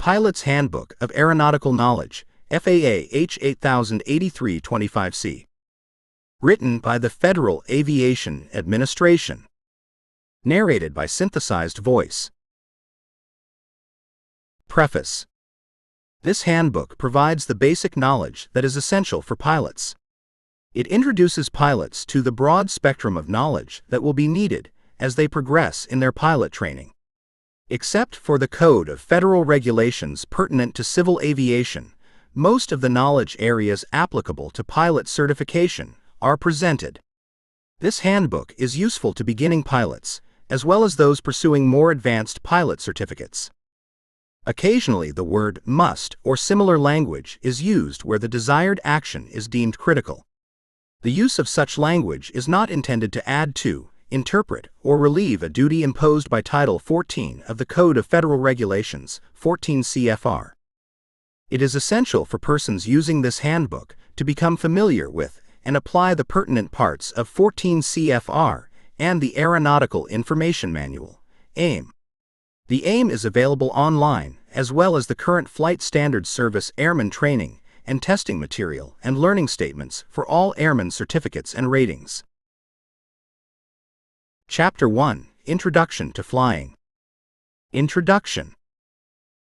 Pilot's Handbook of Aeronautical Knowledge, FAA-H-8083-25C. Written by the Federal Aviation Administration. Narrated by synthesized voice. Preface. This handbook provides the basic knowledge that is essential for pilots. It introduces pilots to the broad spectrum of knowledge that will be needed as they progress in their pilot training. Except for the Code of Federal Regulations pertinent to civil aviation, most of the knowledge areas applicable to pilot certification are presented. This handbook is useful to beginning pilots, as well as those pursuing more advanced pilot certificates. Occasionally, the word must or similar language is used where the desired action is deemed critical. The use of such language is not intended to add to, interpret, or relieve a duty imposed by Title 14 of the Code of Federal Regulations, 14 CFR. It is essential for persons using this handbook to become familiar with and apply the pertinent parts of 14 CFR and the Aeronautical Information Manual, AIM. The AIM is available online, as well as the current Flight Standards Service Airman Training and Testing Material and Learning Statements for all airman certificates and ratings. Chapter 1, Introduction to Flying. Introduction.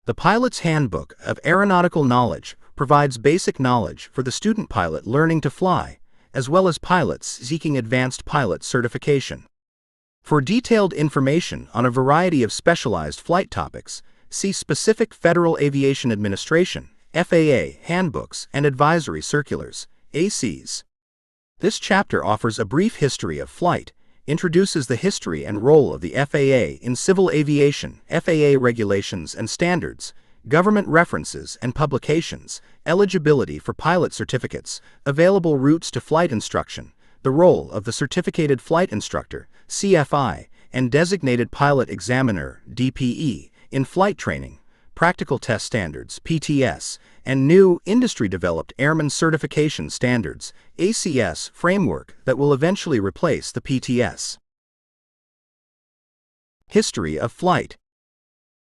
The Pilot's Handbook of Aeronautical Knowledge provides basic knowledge for the student pilot learning to fly, as well as pilots seeking advanced pilot certification. For detailed information on a variety of specialized flight topics, see specific Federal Aviation Administration, FAA, handbooks and advisory circulars, ACs. This chapter offers a brief history of flight, introduces the history and role of the FAA in civil aviation, FAA regulations and standards, government references and publications, eligibility for pilot certificates, available routes to flight instruction, the role of the Certificated Flight Instructor, CFI, and Designated Pilot Examiner, DPE, in flight training, practical test standards, PTS, and new industry-developed Airman Certification Standards, ACS, framework that will eventually replace the PTS. History of flight.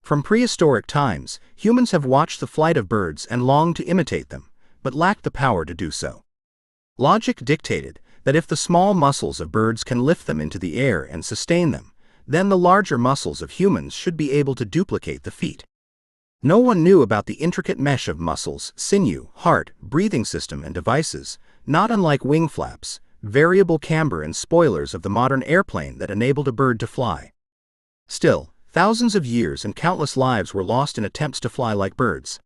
From prehistoric times, humans have watched the flight of birds and longed to imitate them, but lacked the power to do so. Logic dictated that if the small muscles of birds can lift them into the air and sustain them, then the larger muscles of humans should be able to duplicate the feat. No one knew about the intricate mesh of muscles, sinew, heart, breathing system and devices, not unlike wing flaps, variable camber and spoilers of the modern airplane that enabled a bird to fly. Still, thousands of years and countless lives were lost in attempts to fly like birds.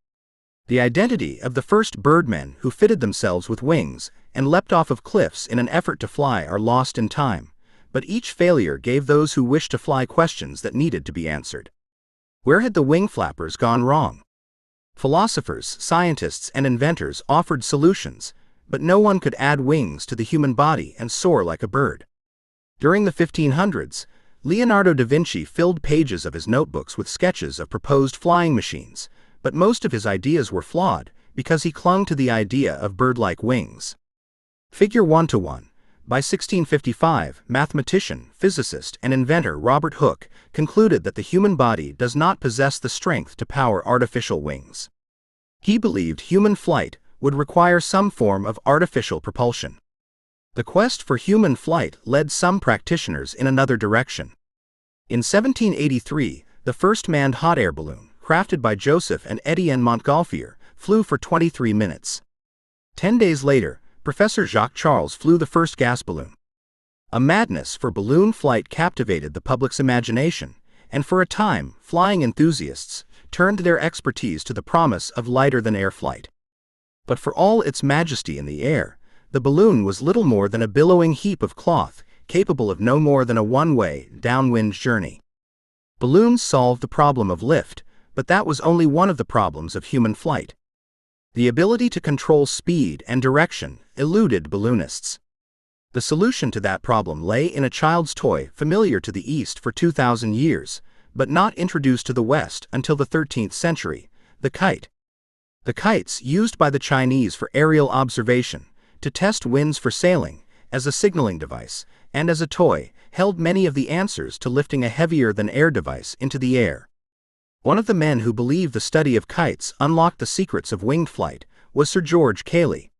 The identity of the first birdmen who fitted themselves with wings and leapt off of cliffs in an effort to fly are lost in time, but each failure gave those who wished to fly questions that needed to be answered. Where had the wing flappers gone wrong? Philosophers, scientists, and inventors offered solutions, but no one could add wings to the human body and soar like a bird. During the 1500s, Leonardo da Vinci filled pages of his notebooks with sketches of proposed flying machines, but most of his ideas were flawed because he clung to the idea of bird-like wings. Figure 1:1. By 1655, mathematician, physicist, and inventor Robert Hooke concluded that the human body does not possess the strength to power artificial wings. He believed human flight would require some form of artificial propulsion. The quest for human flight led some practitioners in another direction. In 1783, the first manned hot air balloon, crafted by Joseph and Etienne Montgolfier, flew for 23 minutes. 10 days later, Professor Jacques Charles flew the first gas balloon. A madness for balloon flight captivated the public's imagination, and for a time, flying enthusiasts turned their expertise to the promise of lighter-than-air flight. But for all its majesty in the air, the balloon was little more than a billowing heap of cloth, capable of no more than a one-way, downwind journey. Balloons solved the problem of lift, but that was only one of the problems of human flight. The ability to control speed and direction eluded balloonists. The solution to that problem lay in a child's toy familiar to the East for 2,000 years, but not introduced to the West until the 13th century, the kite. The kites used by the Chinese for aerial observation, to test winds for sailing, as a signaling device, and as a toy, held many of the answers to lifting a heavier-than-air device into the air. One of the men who believed the study of kites unlocked the secrets of winged flight was Sir George Cayley.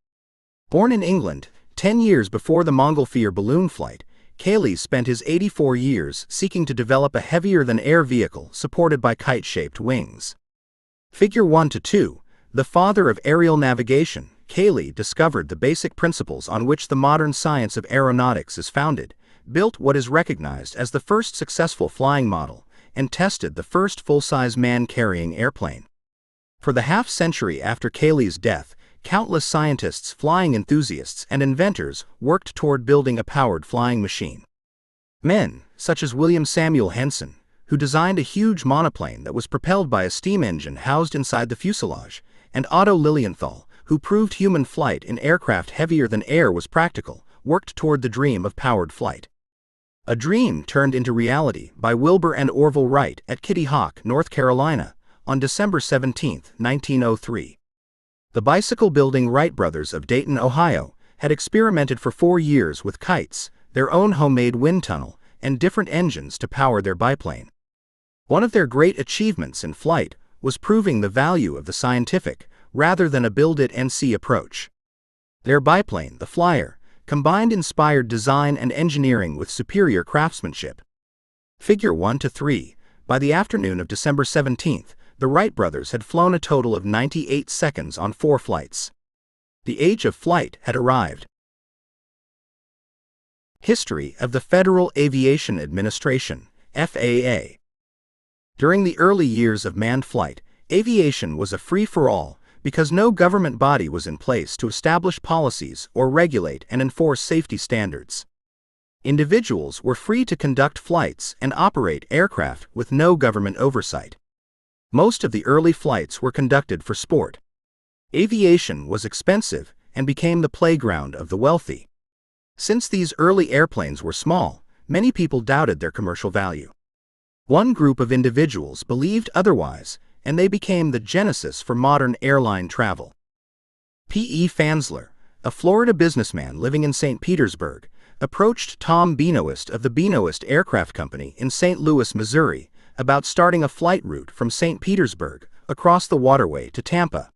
Born in England, 10 years before the Montgolfier balloon flight, Cayley spent his 84 years seeking to develop a heavier-than-air vehicle supported by kite-shaped wings. Figure 1 to 2, the father of aerial navigation, Cayley discovered the basic principles on which the modern science of aeronautics is founded, built what is recognized as the first successful flying model, and tested the first full-size man-carrying airplane. For the half-century after Cayley's death, countless scientists, flying enthusiasts, and inventors worked toward building a powered flying machine. Men, such as William Samuel Henson, who designed a huge monoplane that was propelled by a steam engine housed inside the fuselage, and Otto Lilienthal, who proved human flight in aircraft heavier than air was practical, worked toward the dream of powered flight. A dream turned into reality by Wilbur and Orville Wright at Kitty Hawk, North Carolina, on December 17, 1903. The bicycle-building Wright brothers of Dayton, Ohio, had experimented for 4 years with kites, their own homemade wind tunnel, and different engines to power their biplane. One of their great achievements in flight was proving the value of the scientific, rather than a build-it-and-see approach. Their biplane, the Flyer, combined inspired design and engineering with superior craftsmanship. Figure 1 to 3. By the afternoon of December 17, the Wright brothers had flown a total of 98 seconds on 4 flights. The age of flight had arrived. History of the Federal Aviation Administration, FAA. During the early years of manned flight, aviation was a free-for-all, because no government body was in place to establish policies or regulate and enforce safety standards. Individuals were free to conduct flights and operate aircraft with no government oversight. Most of the early flights were conducted for sport. Aviation was expensive and became the playground of the wealthy. Since these early airplanes were small, many people doubted their commercial value. One group of individuals believed otherwise, and they became the genesis for modern airline travel. P.E. Fansler, a Florida businessman living in St. Petersburg, approached Tom Benoist of the Benoist Aircraft Company in St. Louis, Missouri, about starting a flight route from St. Petersburg across the waterway to Tampa.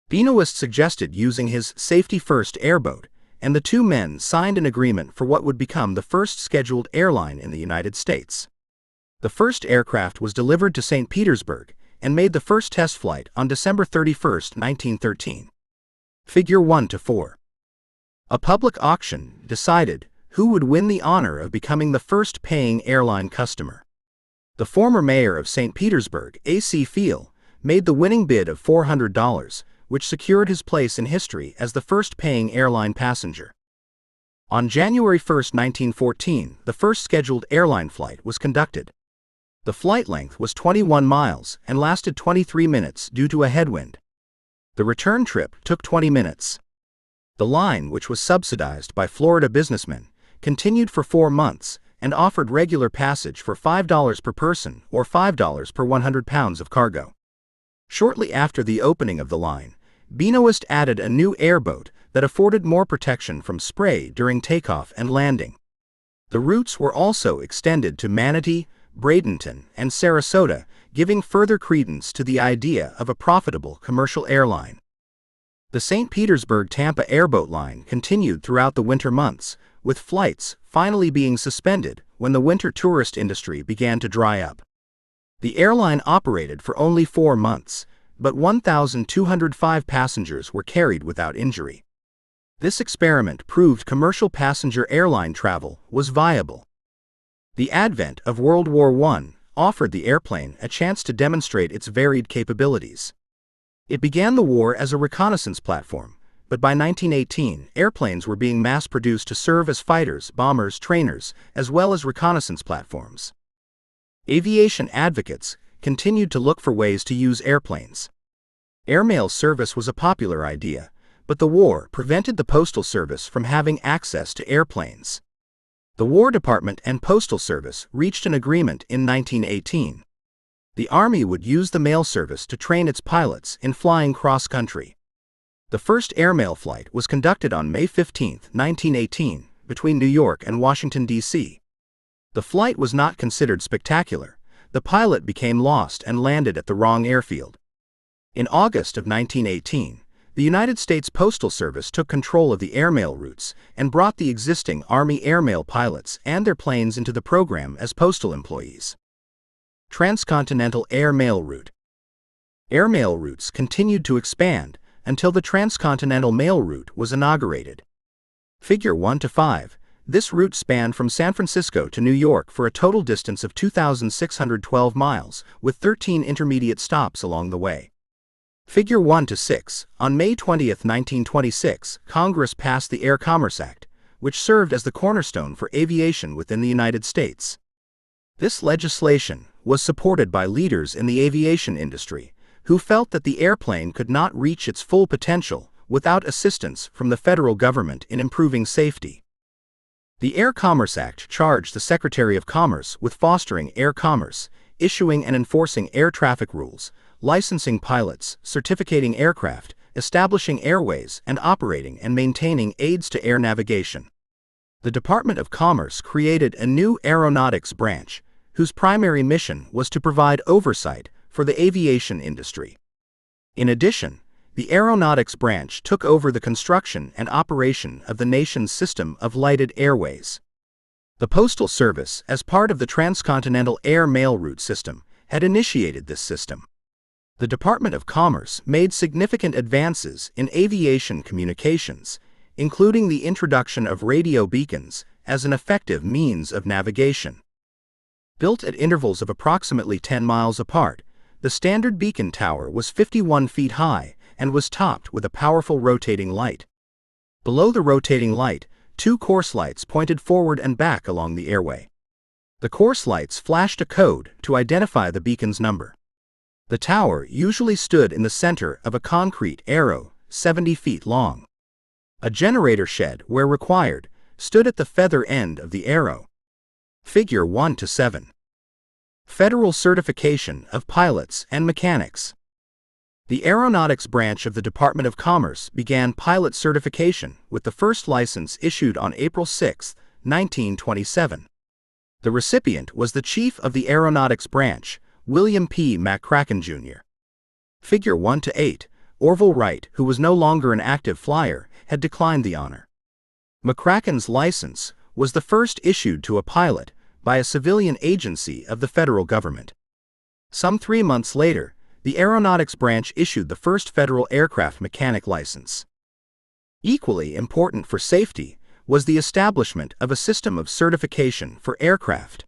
Benoist suggested using his safety-first airboat, and the two men signed an agreement for what would become the first scheduled airline in the United States. The first aircraft was delivered to St. Petersburg and made the first test flight on December 31, 1913. Figure 1 to 4. A public auction decided who would win the honor of becoming the first paying airline customer. The former mayor of St. Petersburg, A.C. Fiel, made the winning bid of $400, which secured his place in history as the first paying airline passenger. On January 1, 1914, the first scheduled airline flight was conducted. The flight length was 21 miles and lasted 23 minutes due to a headwind. The return trip took 20 minutes. The line, which was subsidized by Florida businessmen, continued for 4 months and offered regular passage for $5 per person or $5 per 100 pounds of cargo. Shortly after the opening of the line, Benoist added a new airboat that afforded more protection from spray during takeoff and landing. The routes were also extended to Manatee, Bradenton, and Sarasota, giving further credence to the idea of a profitable commercial airline. The St. Petersburg-Tampa airboat line continued throughout the winter months, with flights finally being suspended when the winter tourist industry began to dry up. The airline operated for only 4 months, but 1,205 passengers were carried without injury. This experiment proved commercial passenger airline travel was viable. The advent of World War I offered the airplane a chance to demonstrate its varied capabilities. It began the war as a reconnaissance platform, but by 1918, airplanes were being mass-produced to serve as fighters, bombers, trainers, as well as reconnaissance platforms. Aviation advocates continued to look for ways to use airplanes. Airmail service was a popular idea, but the war prevented the Postal Service from having access to airplanes. The War Department and Postal Service reached an agreement in 1918. The Army would use the mail service to train its pilots in flying cross-country. The first airmail flight was conducted on May 15, 1918, between New York and Washington, D.C. The flight was not considered spectacular, the pilot became lost and landed at the wrong airfield. In August of 1918, the United States Postal Service took control of the airmail routes and brought the existing Army airmail pilots and their planes into the program as postal employees. Transcontinental Airmail Route. Airmail routes continued to expand until the Transcontinental Mail Route was inaugurated. Figure 1-5. This route spanned from San Francisco to New York for a total distance of 2,612 miles, with 13 intermediate stops along the way. Figure 1-6. On May 20, 1926, Congress passed the Air Commerce Act, which served as the cornerstone for aviation within the United States. This legislation was supported by leaders in the aviation industry, who felt that the airplane could not reach its full potential without assistance from the federal government in improving safety. The Air Commerce Act charged the Secretary of Commerce with fostering air commerce, issuing and enforcing air traffic rules, licensing pilots, certificating aircraft, establishing airways, and operating and maintaining aids to air navigation. The Department of Commerce created a new aeronautics branch, whose primary mission was to provide oversight for the aviation industry. In addition, the Aeronautics branch took over the construction and operation of the nation's system of lighted airways. The Postal Service, as part of the Transcontinental Air Mail Route system, had initiated this system. The Department of Commerce made significant advances in aviation communications, including the introduction of radio beacons as an effective means of navigation. Built at intervals of approximately 10 miles apart, the standard beacon tower was 51 feet high and was topped with a powerful rotating light. Below the rotating light, two course lights pointed forward and back along the airway. The course lights flashed a code to identify the beacon's number. The tower usually stood in the center of a concrete arrow, 70 feet long. A generator shed, where required, stood at the feather end of the arrow. Figure 1-7. Federal certification of pilots and mechanics. The Aeronautics branch of the Department of Commerce began pilot certification with the first license issued on April 6, 1927. The recipient was the Chief of the Aeronautics branch, William P. McCracken, Jr. Figure 1-8. Orville Wright, who was no longer an active flyer, had declined the honor. McCracken's license was the first issued to a pilot by a civilian agency of the federal government. Some 3 months later, the Aeronautics branch issued the first federal aircraft mechanic license. Equally important for safety was the establishment of a system of certification for aircraft.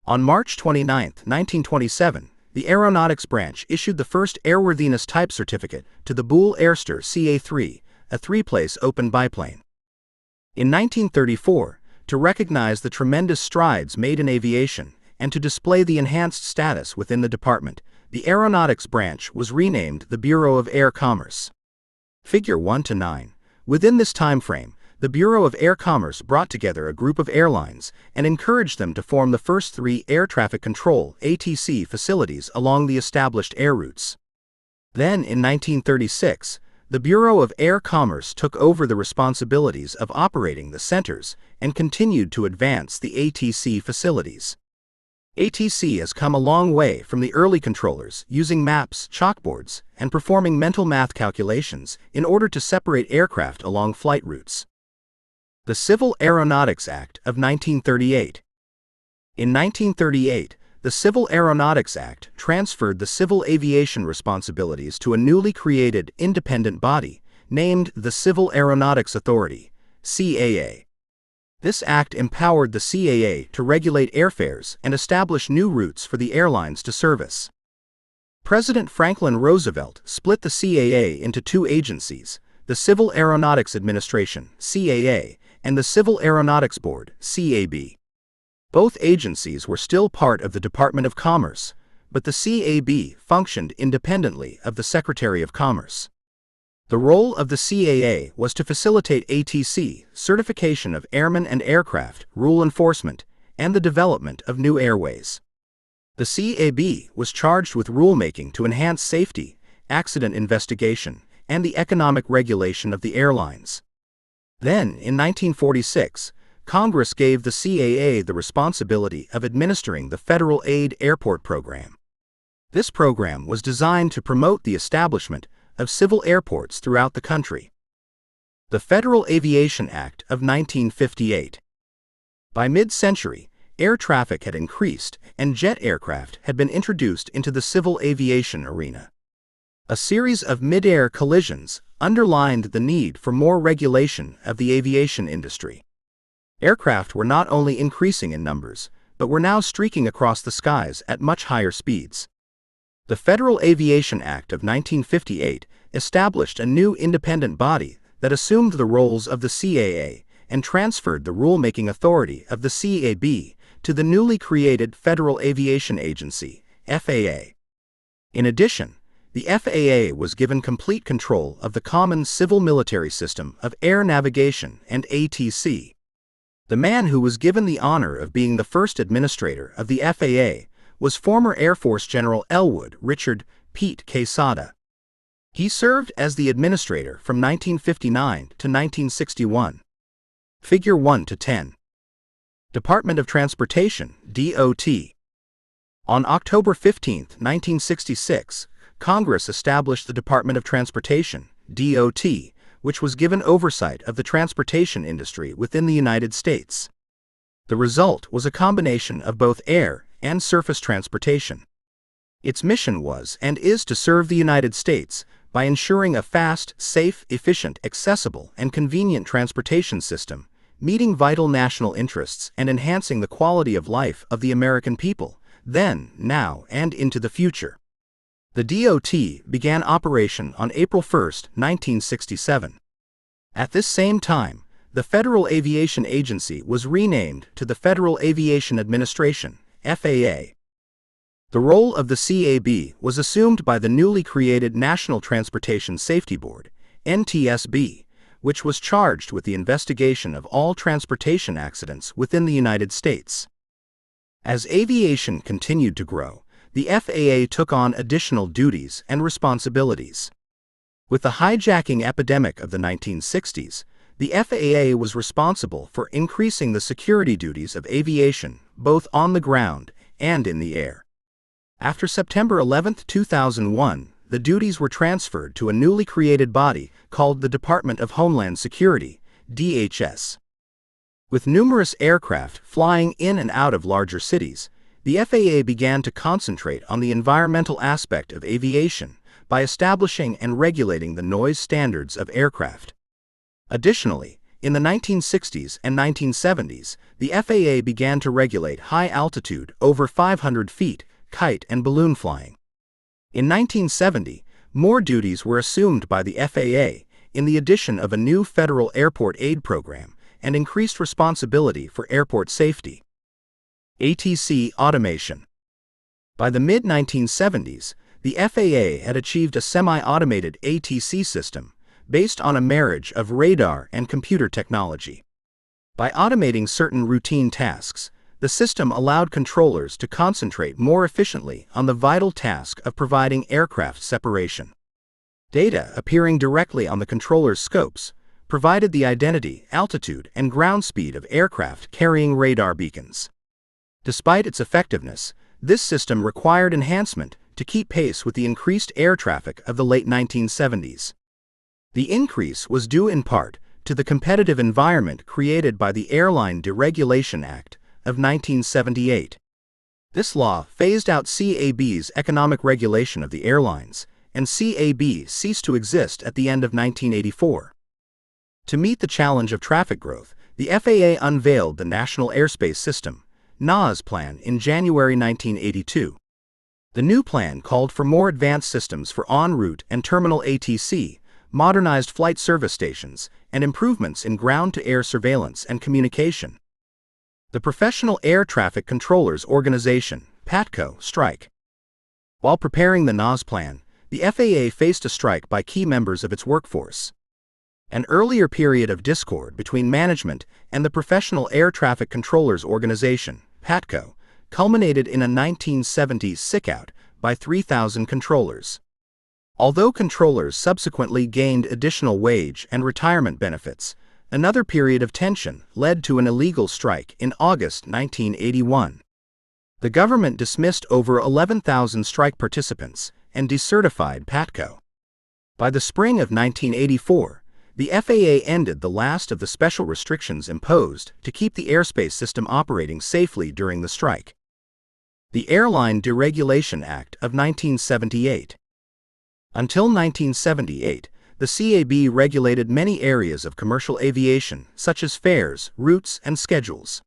On March 29, 1927, the Aeronautics branch issued the first airworthiness type certificate to the Buhl Airster CA-3, a three-place open biplane. In 1934, to recognize the tremendous strides made in aviation and to display the enhanced status within the department, the Aeronautics branch was renamed the Bureau of Air Commerce. Figure 1-9. Within this time frame, the Bureau of Air Commerce brought together a group of airlines and encouraged them to form the first 3 air traffic control (ATC) facilities along the established air routes. Then, in 1936, the Bureau of Air Commerce took over the responsibilities of operating the centers and continued to advance the ATC facilities. ATC has come a long way from the early controllers using maps, chalkboards, and performing mental math calculations in order to separate aircraft along flight routes. The Civil Aeronautics Act of 1938. In 1938, the Civil Aeronautics Act transferred the civil aviation responsibilities to a newly created independent body named the Civil Aeronautics Authority, CAA. This act empowered the CAA to regulate airfares and establish new routes for the airlines to service. President Franklin Roosevelt split the CAA into 2 agencies, the Civil Aeronautics Administration, CAA, and the Civil Aeronautics Board, CAB. Both agencies were still part of the Department of Commerce, but the CAB functioned independently of the Secretary of Commerce. The role of the CAA was to facilitate ATC, certification of airmen and aircraft, rule enforcement, and the development of new airways. The CAB was charged with rulemaking to enhance safety, accident investigation, and the economic regulation of the airlines. Then, in 1946, Congress gave the CAA the responsibility of administering the Federal Aid Airport Program. This program was designed to promote the establishment of civil airports throughout the country. The Federal Aviation Act of 1958. By mid-century, air traffic had increased and jet aircraft had been introduced into the civil aviation arena. A series of mid-air collisions underlined the need for more regulation of the aviation industry. Aircraft were not only increasing in numbers, but were now streaking across the skies at much higher speeds. The Federal Aviation Act of 1958 established a new independent body that assumed the roles of the CAA and transferred the rulemaking authority of the CAB to the newly created Federal Aviation Agency, FAA. In addition, the FAA was given complete control of the Common Civil-Military System of Air Navigation and ATC. The man who was given the honor of being the first administrator of the FAA was former Air Force General Elwood Richard Pete Quesada. He served as the administrator from 1959 to 1961. Figure 1 to 10. Department of Transportation, DOT. On October 15, 1966, Congress established the Department of Transportation, DOT, which was given oversight of the transportation industry within the United States. The result was a combination of both air and surface transportation. Its mission was and is to serve the United States by ensuring a fast, safe, efficient, accessible, and convenient transportation system, meeting vital national interests and enhancing the quality of life of the American people, then, now, and into the future. The DOT began operation on April 1, 1967. At this same time, the Federal Aviation Agency was renamed to the Federal Aviation Administration, FAA. The role of the CAB was assumed by the newly created National Transportation Safety Board, NTSB, which was charged with the investigation of all transportation accidents within the United States. As aviation continued to grow, the FAA took on additional duties and responsibilities. With the hijacking epidemic of the 1960s, the FAA was responsible for increasing the security duties of aviation, both on the ground and in the air. After September 11, 2001, the duties were transferred to a newly created body called the Department of Homeland Security, DHS. With numerous aircraft flying in and out of larger cities, the FAA began to concentrate on the environmental aspect of aviation by establishing and regulating the noise standards of aircraft. Additionally, in the 1960s and 1970s, the FAA began to regulate high-altitude, over 500 feet, kite and balloon flying. In 1970, more duties were assumed by the FAA in the addition of a new federal airport aid program and increased responsibility for airport safety. ATC automation. By the mid-1970s, the FAA had achieved a semi-automated ATC system based on a marriage of radar and computer technology. By automating certain routine tasks, the system allowed controllers to concentrate more efficiently on the vital task of providing aircraft separation. Data appearing directly on the controller's scopes provided the identity, altitude, and ground speed of aircraft carrying radar beacons. Despite its effectiveness, this system required enhancement to keep pace with the increased air traffic of the late 1970s. The increase was due in part to the competitive environment created by the Airline Deregulation Act of 1978. This law phased out CAB's economic regulation of the airlines, and CAB ceased to exist at the end of 1984. To meet the challenge of traffic growth, the FAA unveiled the National Airspace System, NAS plan in January 1982. The new plan called for more advanced systems for en route and terminal ATC, modernized flight service stations, and improvements in ground-to-air surveillance and communication. The Professional Air Traffic Controllers Organization, PATCO, strike. While preparing the NAS plan, the FAA faced a strike by key members of its workforce. An earlier period of discord between management and the Professional Air Traffic Controllers Organization, PATCO, culminated in a 1970s sick-out by 3,000 controllers. Although controllers subsequently gained additional wage and retirement benefits, Another period of tension led to an illegal strike in August 1981. The government dismissed over 11,000 strike participants and decertified PATCO. By the spring of 1984, the FAA ended the last of the special restrictions imposed to keep the airspace system operating safely during the strike. The Airline Deregulation Act of 1978. Until 1978, the CAB regulated many areas of commercial aviation, such as fares, routes, and schedules.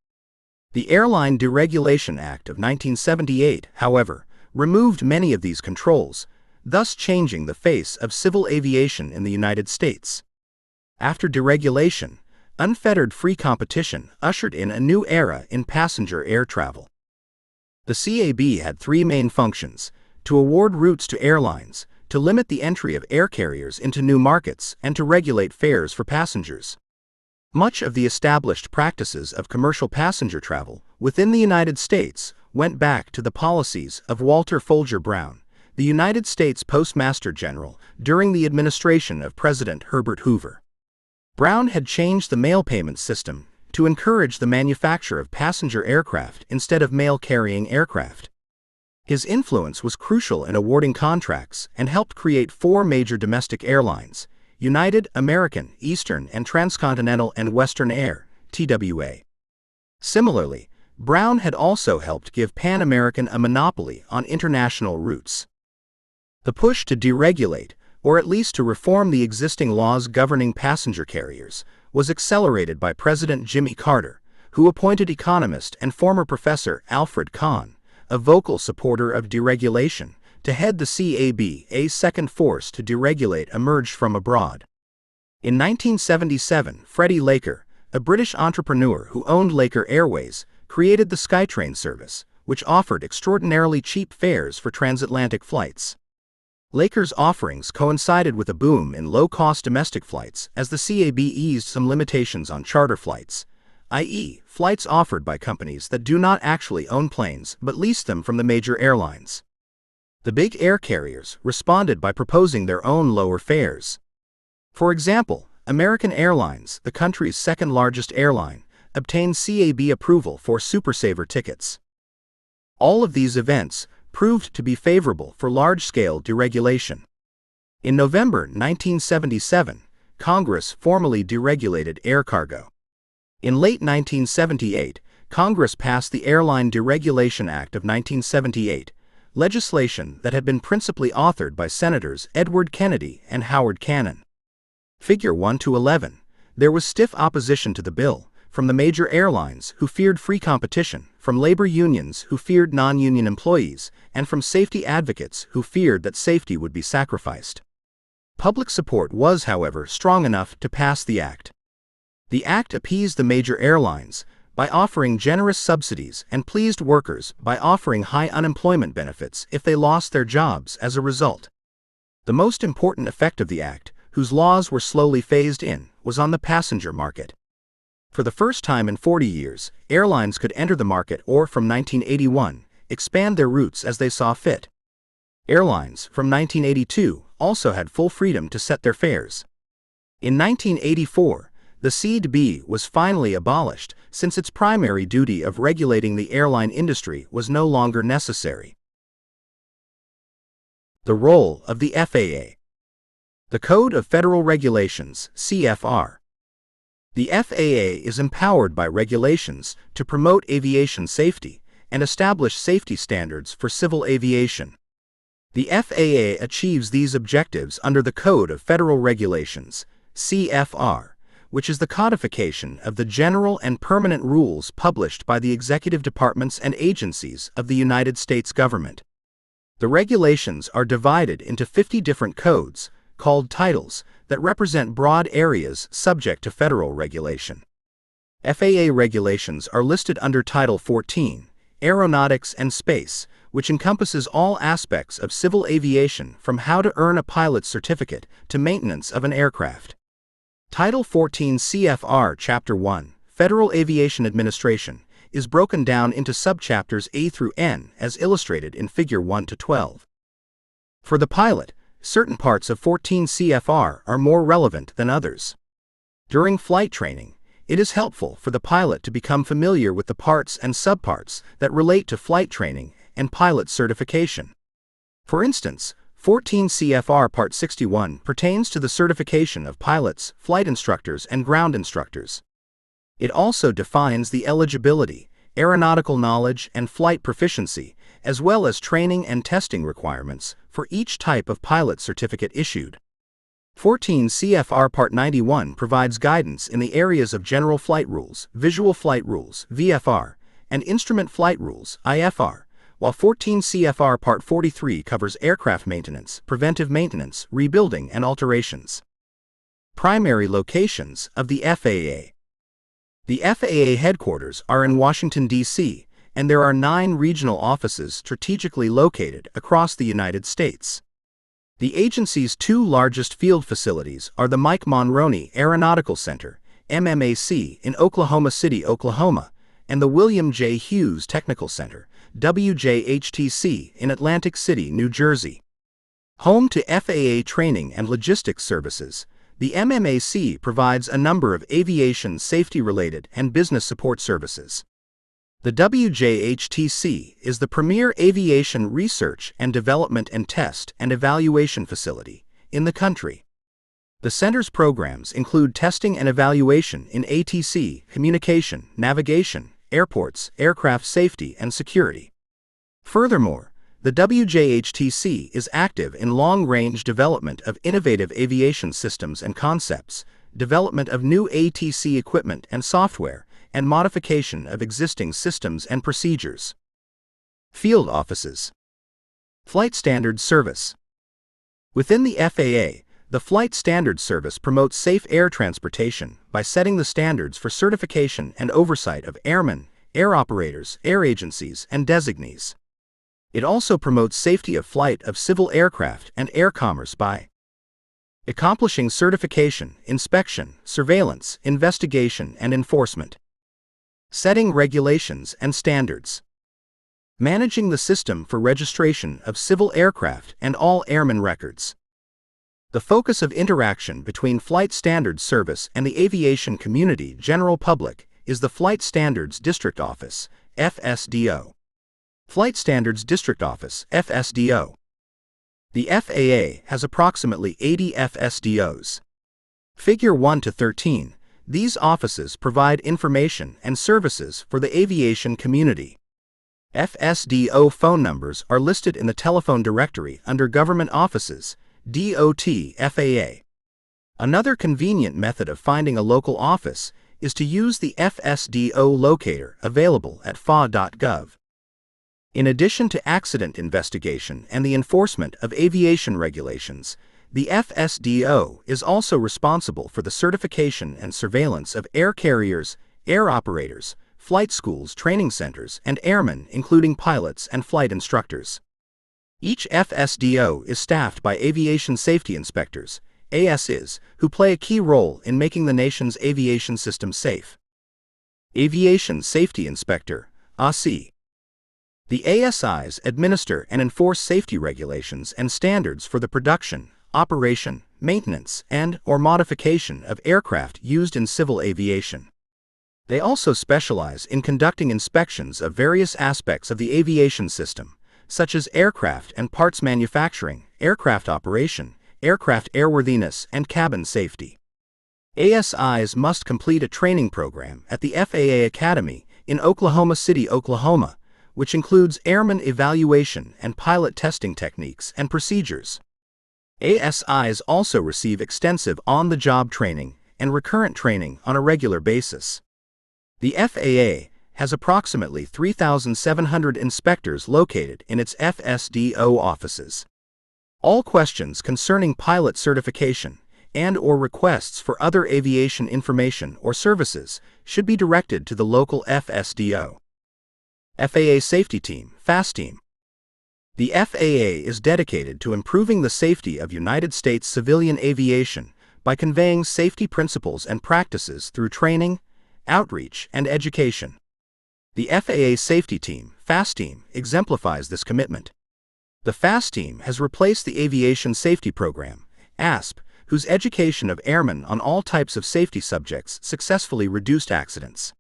The Airline Deregulation Act of 1978, however, removed many of these controls, thus changing the face of civil aviation in the United States. After deregulation, unfettered free competition ushered in a new era in passenger air travel. The CAB had three main functions: to award routes to airlines, to limit the entry of air carriers into new markets, and to regulate fares for passengers. Much of the established practices of commercial passenger travel within the United States went back to the policies of Walter Folger Brown, the United States Postmaster General during the administration of President Herbert Hoover. Brown had changed the mail payment system to encourage the manufacture of passenger aircraft instead of mail-carrying aircraft. His influence was crucial in awarding contracts and helped create four major domestic airlines: United, American, Eastern, and Transcontinental and Western Air, TWA. Similarly, Brown had also helped give Pan American a monopoly on international routes. The push to deregulate, or at least to reform the existing laws governing passenger carriers, was accelerated by President Jimmy Carter, who appointed economist and former professor Alfred Kahn, a vocal supporter of deregulation, to head the CAB. A second force to deregulate emerged from abroad. In 1977, Freddie Laker, a British entrepreneur who owned Laker Airways, created the SkyTrain service, which offered extraordinarily cheap fares for transatlantic flights. Laker's offerings coincided with a boom in low-cost domestic flights as the CAB eased some limitations on charter flights, i.e., flights offered by companies that do not actually own planes but lease them from the major airlines. The big air carriers responded by proposing their own lower fares. For example, American Airlines, the country's second-largest airline, obtained CAB approval for SuperSaver tickets. All of these events proved to be favorable for large-scale deregulation. In November 1977, Congress formally deregulated air cargo. In late 1978, Congress passed the Airline Deregulation Act of 1978, legislation that had been principally authored by Senators Edward Kennedy and Howard Cannon. Figure 1-11. There was stiff opposition to the bill, from the major airlines who feared free competition, from labor unions who feared non-union employees, and from safety advocates who feared that safety would be sacrificed. Public support was, however, strong enough to pass the act. The act appeased the major airlines by offering generous subsidies and pleased workers by offering high unemployment benefits if they lost their jobs as a result. The most important effect of the act, whose laws were slowly phased in, was on the passenger market. For the first time in 40 years, airlines could enter the market or, from 1981, expand their routes as they saw fit. Airlines, from 1982, also had full freedom to set their fares. In 1984, the CAB was finally abolished, since its primary duty of regulating the airline industry was no longer necessary. The role of the FAA. The Code of Federal Regulations, CFR. The FAA is empowered by regulations to promote aviation safety and establish safety standards for civil aviation. The FAA achieves these objectives under the Code of Federal Regulations, CFR, which is the codification of the general and permanent rules published by the executive departments and agencies of the United States government. The regulations are divided into 50 different codes, called titles, that represent broad areas subject to federal regulation. FAA regulations are listed under Title 14, Aeronautics and Space, which encompasses all aspects of civil aviation from how to earn a pilot's certificate to maintenance of an aircraft. Title 14 CFR Chapter 1, Federal Aviation Administration, is broken down into subchapters A through N as illustrated in Figure 1-12. For the pilot, certain parts of 14 CFR are more relevant than others. During flight training, it is helpful for the pilot to become familiar with the parts and subparts that relate to flight training and pilot certification. For instance, 14 CFR Part 61 pertains to the certification of pilots, flight instructors, and ground instructors. It also defines the eligibility, aeronautical knowledge, and flight proficiency, as well as training and testing requirements for each type of pilot certificate issued. 14 CFR Part 91 provides guidance in the areas of General Flight Rules, Visual Flight Rules, VFR, and Instrument Flight Rules, IFR, while 14 CFR Part 43 covers aircraft maintenance, preventive maintenance, rebuilding, and alterations. Primary locations of the FAA. The FAA headquarters are in Washington, D.C., and there are 9 regional offices strategically located across the United States. The agency's 2 largest field facilities are the Mike Monroney Aeronautical Center, MMAC, in Oklahoma City, Oklahoma, and the William J. Hughes Technical Center, WJHTC, in Atlantic City, New Jersey. Home to FAA training and logistics services, the MMAC provides a number of aviation safety-related and business support services. The WJHTC is the premier aviation research and development and test and evaluation facility in the country. The center's programs include testing and evaluation in ATC, communication, navigation, airports, aircraft safety, and security. Furthermore, the WJHTC is active in long-range development of innovative aviation systems and concepts, development of new ATC equipment and software, and modification of existing systems and procedures. Field offices. Flight Standards Service. Within the FAA, the Flight Standards Service promotes safe air transportation by setting the standards for certification and oversight of airmen, air operators, air agencies, and designees. It also promotes safety of flight of civil aircraft and air commerce by accomplishing certification, inspection, surveillance, investigation, and enforcement. Setting regulations and standards. Managing the system for registration of civil aircraft and all airman records. The focus of interaction between Flight Standards Service and the aviation community general public is the Flight Standards District Office, FSDO. Flight Standards District Office, FSDO. The FAA has approximately 80 FSDOs. Figure 1 to 13. These offices provide information and services for the aviation community. FSDO phone numbers are listed in the telephone directory under Government Offices, DOT FAA. Another convenient method of finding a local office is to use the FSDO locator available at FAA.gov. In addition to accident investigation and the enforcement of aviation regulations, the FSDO is also responsible for the certification and surveillance of air carriers, air operators, flight schools, training centers, and airmen, including pilots and flight instructors. Each FSDO is staffed by aviation safety inspectors, ASIs, who play a key role in making the nation's aviation system safe. Aviation Safety Inspector, ASI. The ASIs administer and enforce safety regulations and standards for the production, operation, maintenance, and/or modification of aircraft used in civil aviation. They also specialize in conducting inspections of various aspects of the aviation system, such as aircraft and parts manufacturing, aircraft operation, aircraft airworthiness, and cabin safety. ASIs must complete a training program at the FAA Academy in Oklahoma City, Oklahoma, which includes airman evaluation and pilot testing techniques and procedures. ASIs also receive extensive on-the-job training and recurrent training on a regular basis. The FAA has approximately 3,700 inspectors located in its FSDO offices. All questions concerning pilot certification and/or requests for other aviation information or services should be directed to the local FSDO. FAA Safety Team, FAST Team. The FAA is dedicated to improving the safety of United States civilian aviation by conveying safety principles and practices through training, outreach, and education. The FAA Safety Team, FAST Team, exemplifies this commitment. The FAST Team has replaced the Aviation Safety Program, ASP, whose education of airmen on all types of safety subjects successfully reduced accidents.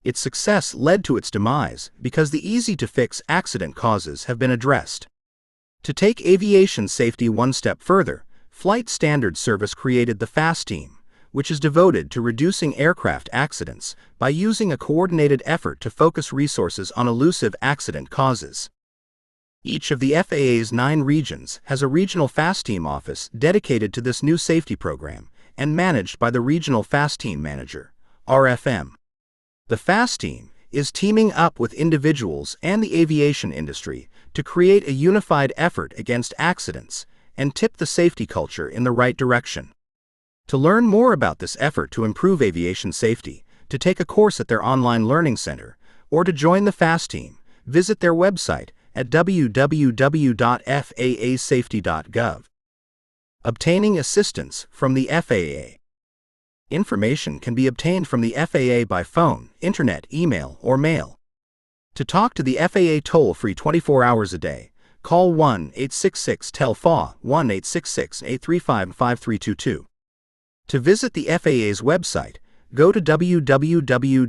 Its success led to its demise because the easy-to-fix accident causes have been addressed. To take aviation safety one step further, Flight Standards Service created the FAST team, which is devoted to reducing aircraft accidents by using a coordinated effort to focus resources on elusive accident causes. Each of the FAA's 9 regions has a regional FAST team office dedicated to this new safety program and managed by the Regional FAST Team Manager, RFM. The FAST team is teaming up with individuals and the aviation industry to create a unified effort against accidents and tip the safety culture in the right direction. To learn more about this effort to improve aviation safety, to take a course at their online learning center, or to join the FAST team, visit their website at www.faasafety.gov. Obtaining assistance from the FAA. Information can be obtained from the FAA by phone, internet, email, or mail. To talk to the FAA toll-free 24 hours a day, call 1-866-TEL-FAA, 1-866-835-5322. To visit the FAA's website, go to www.faa.gov.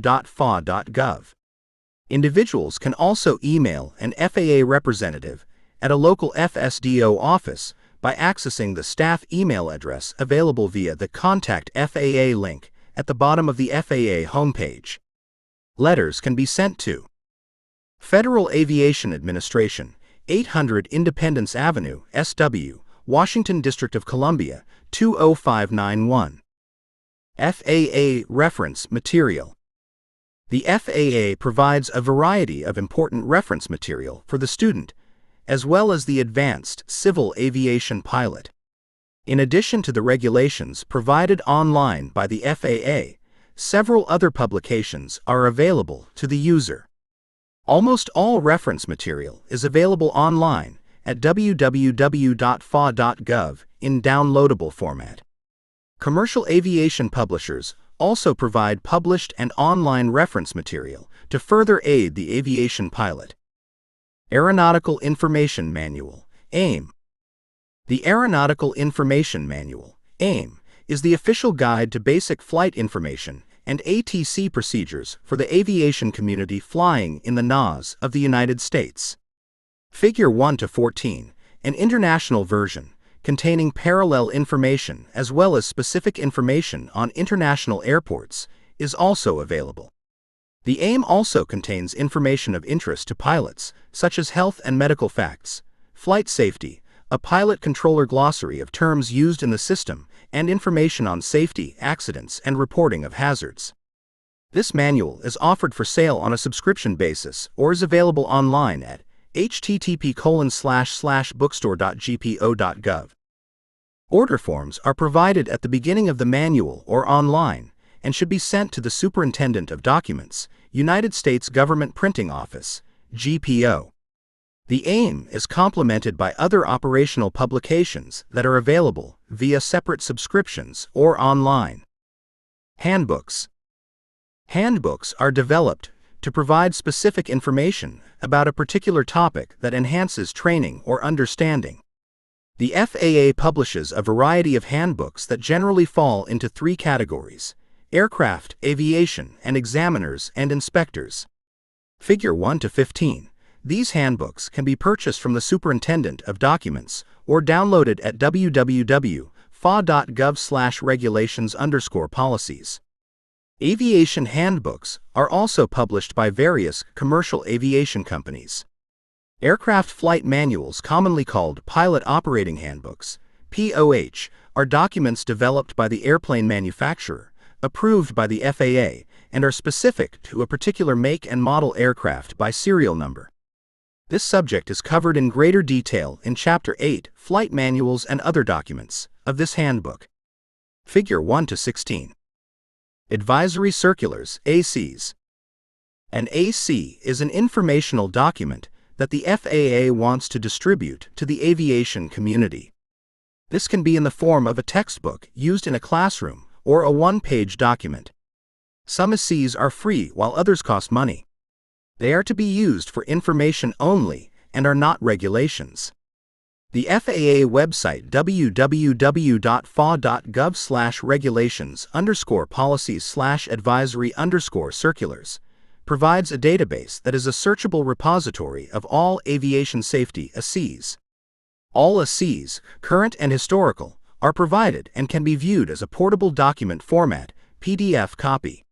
Individuals can also email an FAA representative at a local FSDO office by accessing the staff email address available via the Contact FAA link at the bottom of the FAA homepage. Letters can be sent to Federal Aviation Administration, 800 Independence Avenue, SW, Washington District of Columbia, 20591. FAA Reference Material. The FAA provides a variety of important reference material for the student, as well as the advanced civil aviation pilot. In addition to the regulations provided online by the FAA, several other publications are available to the user. Almost all reference material is available online at www.faa.gov in downloadable format. Commercial aviation publishers also provide published and online reference material to further aid the aviation pilot. Aeronautical Information Manual, AIM. The Aeronautical Information Manual, AIM, is the official guide to basic flight information and ATC procedures for the aviation community flying in the NAS of the United States. Figure 1-14, an international version, containing parallel information as well as specific information on international airports, is also available. The AIM also contains information of interest to pilots, such as health and medical facts, flight safety, a pilot controller glossary of terms used in the system, and information on safety, accidents, and reporting of hazards. This manual is offered for sale on a subscription basis or is available online at http://bookstore.gpo.gov. Order forms are provided at the beginning of the manual or online and should be sent to the Superintendent of Documents, United States Government Printing Office, GPO. The AIM is complemented by other operational publications that are available via separate subscriptions or online. Handbooks. Handbooks are developed to provide specific information about a particular topic that enhances training or understanding. The FAA publishes a variety of handbooks that generally fall into 3 categories: aircraft, aviation, and examiners and inspectors. Figure 1-15. These handbooks can be purchased from the Superintendent of Documents or downloaded at www.faa.gov/regulations_policies. Aviation handbooks are also published by various commercial aviation companies. Aircraft flight manuals, commonly called pilot operating handbooks, POH, are documents developed by the airplane manufacturer, approved by the FAA, and are specific to a particular make and model aircraft by serial number. This subject is covered in greater detail in Chapter 8, Flight Manuals and Other Documents, of this handbook. Figure 1-16. Advisory Circulars, ACs. An AC is an informational document that the FAA wants to distribute to the aviation community. This can be in the form of a textbook used in a classroom or a one-page document. Some ACs are free while others cost money. They are to be used for information only and are not regulations. The FAA website www.fa.gov/regulations_policies/advisory_circulars provides a database that is a searchable repository of all aviation safety ASIs. All ASIs, current and historical, are provided and can be viewed as a portable document format, PDF copy.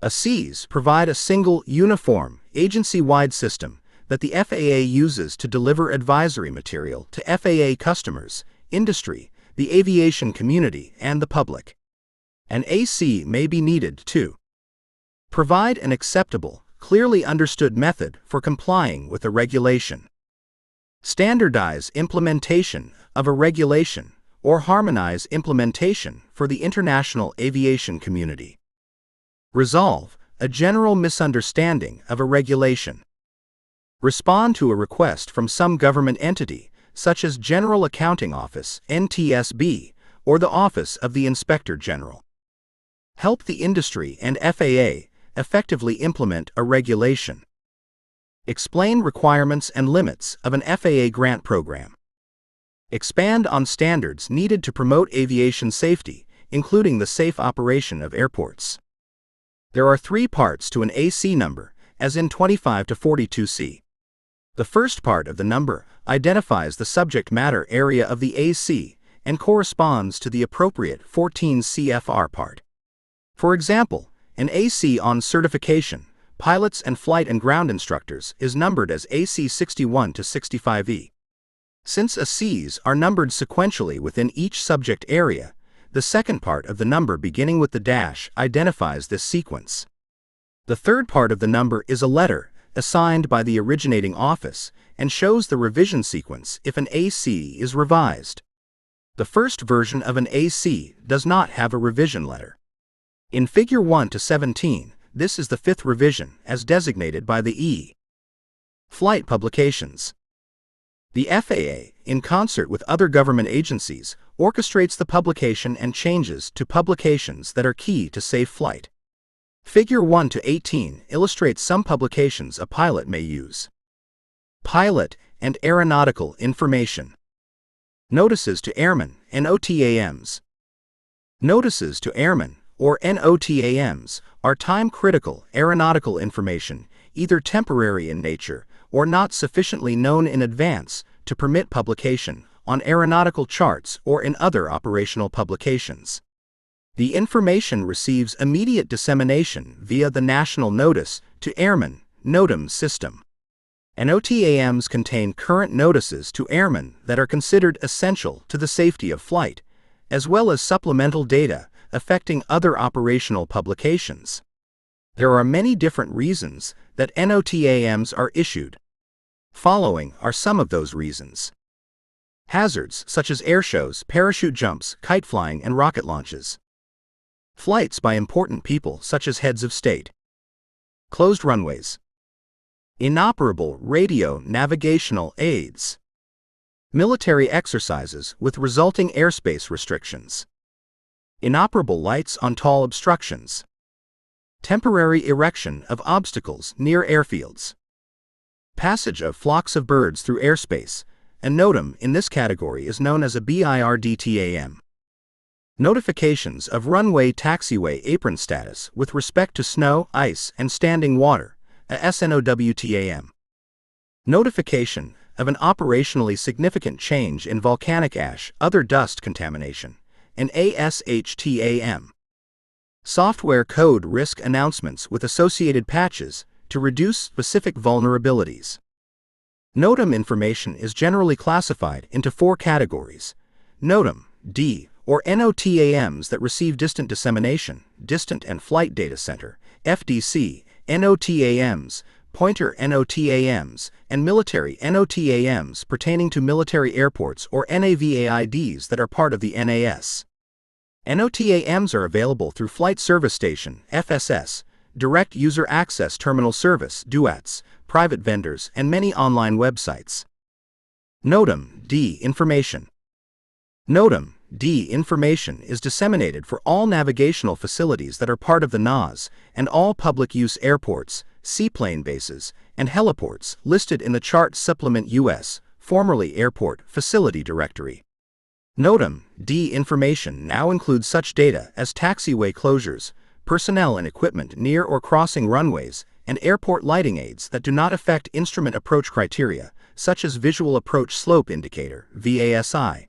ASIs provide a single, uniform, agency-wide system that the FAA uses to deliver advisory material to FAA customers, industry, the aviation community, and the public. An AC may be needed to provide an acceptable, clearly understood method for complying with a regulation, standardize implementation of a regulation, or harmonize implementation for the international aviation community, resolve a general misunderstanding of a regulation, respond to a request from some government entity, such as General Accounting Office, NTSB, or the Office of the Inspector General. Help the industry and FAA effectively implement a regulation. Explain requirements and limits of an FAA grant program. Expand on standards needed to promote aviation safety, including the safe operation of airports. There are 3 parts to an AC number, as in 25 to 42C. The first part of the number identifies the subject matter area of the AC and corresponds to the appropriate 14 CFR part. For example, an AC on certification, pilots and flight and ground instructors is numbered as AC 61 to 65E. Since ACs are numbered sequentially within each subject area, the second part of the number beginning with the dash identifies this sequence. The third part of the number is a letter assigned by the originating office and shows the revision sequence if an AC is revised. The first version of an AC does not have a revision letter. In Figure 1 to 17, this is the 5th revision as designated by the E. Flight publications. The FAA, in concert with other government agencies, orchestrates the publication and changes to publications that are key to safe flight. Figure 1 to 18 illustrates some publications a pilot may use. Pilot and Aeronautical Information. Notices to Airmen, NOTAMs. Notices to Airmen, or NOTAMs, are time-critical aeronautical information, either temporary in nature or not sufficiently known in advance to permit publication on aeronautical charts or in other operational publications. The information receives immediate dissemination via the National Notice to Airmen (NOTAM) system. NOTAMs contain current notices to airmen that are considered essential to the safety of flight, as well as supplemental data affecting other operational publications. There are many different reasons that NOTAMs are issued. Following are some of those reasons. Hazards such as airshows, parachute jumps, kite flying, and rocket launches. Flights by important people such as heads of state. Closed runways. Inoperable radio navigational aids. Military exercises with resulting airspace restrictions. Inoperable lights on tall obstructions. Temporary erection of obstacles near airfields. Passage of flocks of birds through airspace. A NOTAM in this category is known as a BIRDTAM. Notifications of runway taxiway apron status with respect to snow, ice, and standing water, a SNOWTAM. Notification of an operationally significant change in volcanic ash, other dust contamination, an ASHTAM. Software code risk announcements with associated patches to reduce specific vulnerabilities. NOTAM information is generally classified into 4 categories: NOTAM, D, or NOTAMs that receive distant dissemination, distant and flight data center, FDC, NOTAMs, pointer NOTAMs, and military NOTAMs pertaining to military airports or NAVAIDs that are part of the NAS. NOTAMs are available through Flight Service Station, FSS, Direct User Access Terminal Service, DUATS, private vendors, and many online websites. NOTAM D information. NOTAM D information is disseminated for all navigational facilities that are part of the NAS and all public-use airports, seaplane bases, and heliports listed in the Chart Supplement US formerly Airport Facility Directory. NOTAM D information now includes such data as taxiway closures, personnel and equipment near or crossing runways, and airport lighting aids that do not affect instrument approach criteria, such as Visual Approach Slope Indicator (VASI).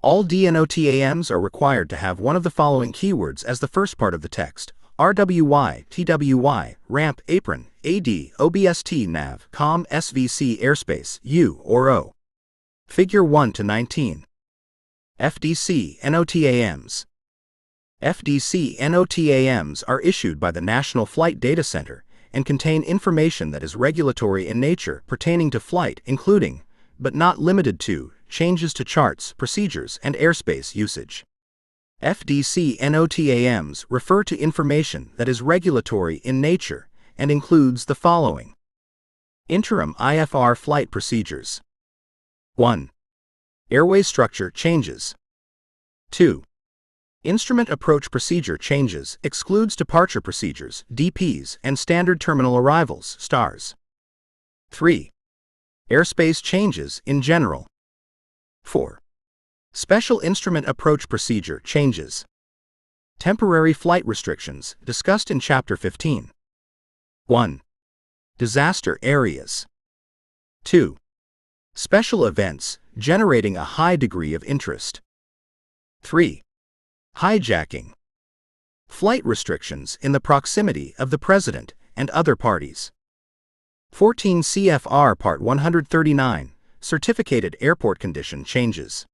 All DNOTAMs are required to have one of the following keywords as the first part of the text: RWY, TWY, ramp, apron, AD, OBST, nav, COM, SVC, airspace, U or O. Figure 1 to 19. FDC NOTAMs. FDC NOTAMs are issued by the National Flight Data Center and contain information that is regulatory in nature pertaining to flight, including, but not limited to, changes to charts, procedures, and airspace usage. FDC NOTAMs refer to information that is regulatory in nature and includes the following: Interim IFR flight procedures. 1. Airway structure changes. 2. Instrument approach procedure changes excludes departure procedures, DPs, and standard terminal arrivals, STARS. 3. Airspace changes in general. 4. Special instrument approach procedure changes. Temporary flight restrictions, discussed in Chapter 15. 1. Disaster areas. 2. Special events, generating a high degree of interest. 3. Hijacking. Flight restrictions in the proximity of the President and other parties. 14 CFR Part 139, Certificated Airport Condition Changes.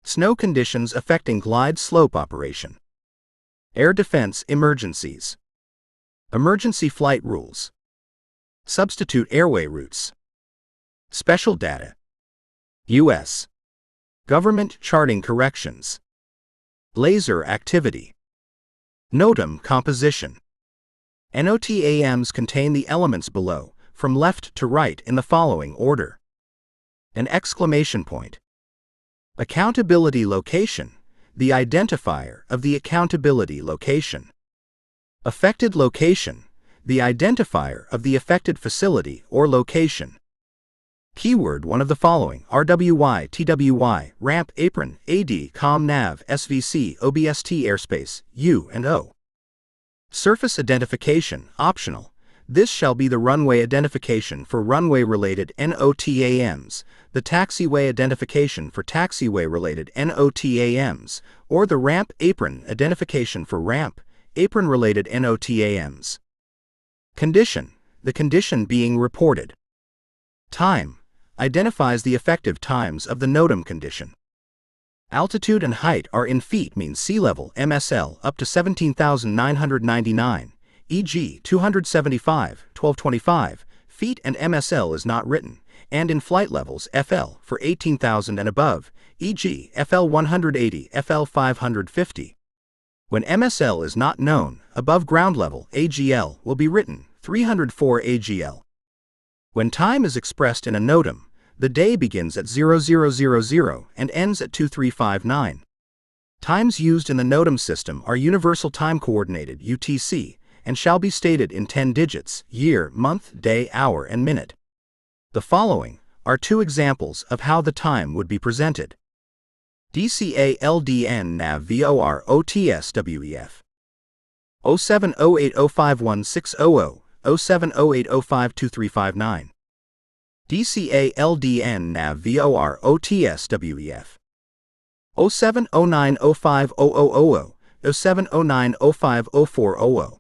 Snow conditions affecting glide slope operation. Air defense emergencies. Emergency flight rules. Substitute airway routes. Special data. U.S. Government charting corrections. Laser activity. NOTAM composition. NOTAMs contain the elements below, from left to right in the following order. An exclamation point. Accountability location, the identifier of the accountability location. Affected location, the identifier of the affected facility or location. Keyword one of the following: RWY, TWY, ramp, apron, AD, COM, nav, SVC, OBST, airspace, U and O. Surface identification, optional. This shall be the runway identification for runway-related NOTAMs, the taxiway identification for taxiway-related NOTAMs, or the ramp apron identification for ramp apron-related NOTAMs. Condition, the condition being reported. Time, identifies the effective times of the NOTAM condition. Altitude and height are in feet mean sea level MSL up to 17,999, e.g. 275, 1225 feet, and MSL is not written, and in flight levels FL for 18,000 and above, e.g. FL 180, FL 550. When MSL is not known, above ground level AGL will be written 304 AGL. When time is expressed in a NOTAM, the day begins at 0000 and ends at 2359. Times used in the NOTAM system are Universal Time Coordinated (UTC) and shall be stated in 10 digits: year, month, day, hour, and minute. The following are two examples of how the time would be presented. DCA LDN NAV VOR OTS WEF 0708051600 0708052359. DCA LDN NAV VOR OTS WEF 0709050000 0709050400.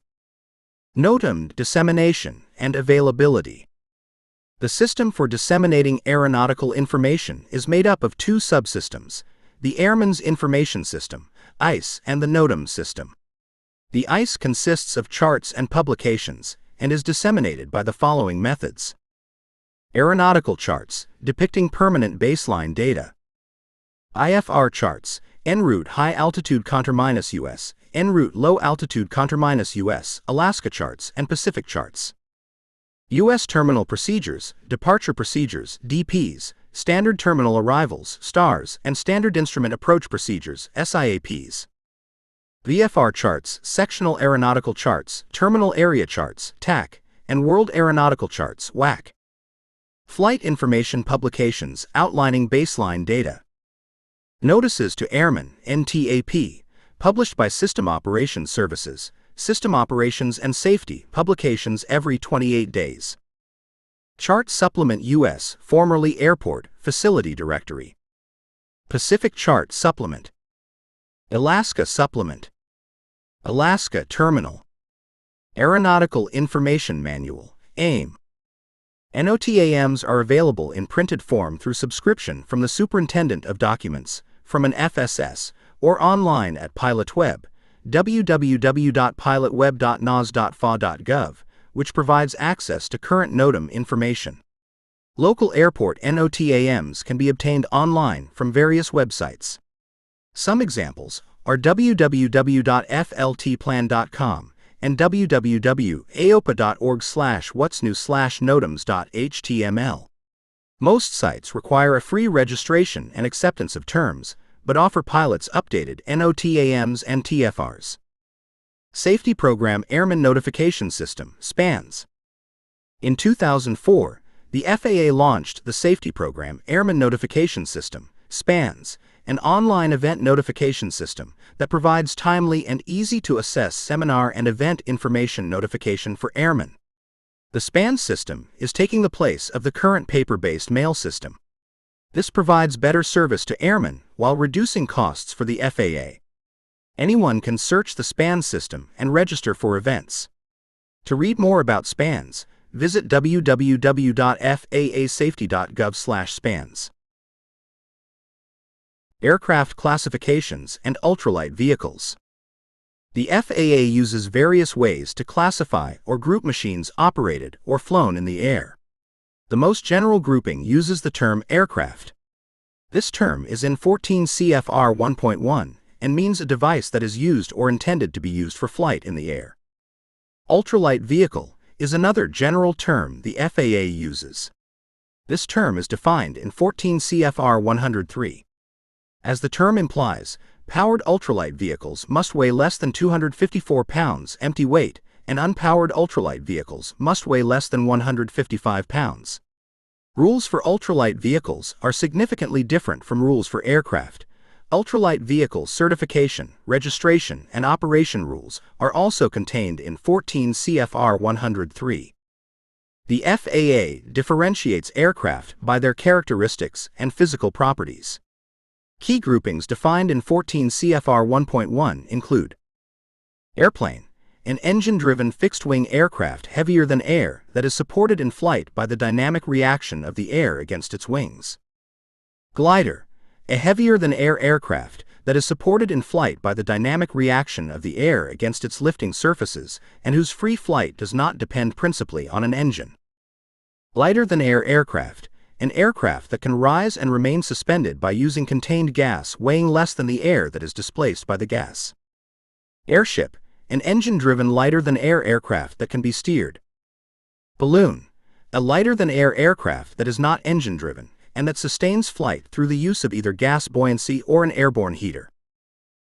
NOTAM dissemination and availability. The system for disseminating aeronautical information is made up of two subsystems: the Airman's Information System, ICE, and the NOTAM system. The ICE consists of charts and publications and is disseminated by the following methods. Aeronautical charts, depicting permanent baseline data. IFR charts, en route high altitude *US, en route low altitude *US, Alaska charts, and Pacific charts. U.S. terminal procedures, departure procedures, DPs, standard terminal arrivals, STARS, and standard instrument approach procedures, SIAPs. VFR charts, sectional aeronautical charts, terminal area charts, TAC, and world aeronautical charts, WAC. Flight information publications outlining baseline data. Notices to Airmen, NTAP, published by System Operations Services, System Operations and Safety, publications every 28 days. Chart Supplement U.S., formerly Airport, Facility Directory. Pacific Chart Supplement. Alaska Supplement. Alaska Terminal. Aeronautical Information Manual, AIM. NOTAMs are available in printed form through subscription from the Superintendent of Documents, from an FSS, or online at PilotWeb, www.pilotweb.nas.fa.gov, which provides access to current NOTAM information. Local airport NOTAMs can be obtained online from various websites. Some examples are www.fltplan.com and www.aopa.org/whatsnew/notams.html. Most sites require a free registration and acceptance of terms, but offer pilots updated NOTAMs and TFRs. Safety Program Airman Notification System, SPANS. In 2004, the FAA launched the Safety Program Airman Notification System, SPANS, an online event notification system that provides timely and easy-to-assess seminar and event information notification for airmen. The SPANS system is taking the place of the current paper-based mail system. This provides better service to airmen while reducing costs for the FAA. Anyone can search the SPANS system and register for events. To read more about SPANS, visit www.faasafety.gov/SPANS. Aircraft classifications and ultralight vehicles. The FAA uses various ways to classify or group machines operated or flown in the air. The most general grouping uses the term aircraft. This term is in 14 CFR 1.1 and means a device that is used or intended to be used for flight in the air. Ultralight vehicle is another general term the FAA uses. This term is defined in 14 CFR 103. As the term implies, powered ultralight vehicles must weigh less than 254 pounds empty weight, and unpowered ultralight vehicles must weigh less than 155 pounds. Rules for ultralight vehicles are significantly different from rules for aircraft. Ultralight vehicle certification, registration, and operation rules are also contained in 14 CFR 103. The FAA differentiates aircraft by their characteristics and physical properties. Key groupings defined in 14 CFR 1.1 include airplane, an engine-driven fixed-wing aircraft heavier than air that is supported in flight by the dynamic reaction of the air against its wings. Glider, a heavier-than-air aircraft that is supported in flight by the dynamic reaction of the air against its lifting surfaces and whose free flight does not depend principally on an engine. Lighter-than-air aircraft, an aircraft that can rise and remain suspended by using contained gas weighing less than the air that is displaced by the gas. Airship, an engine-driven lighter-than-air aircraft that can be steered. Balloon, a lighter-than-air aircraft that is not engine-driven and that sustains flight through the use of either gas buoyancy or an airborne heater.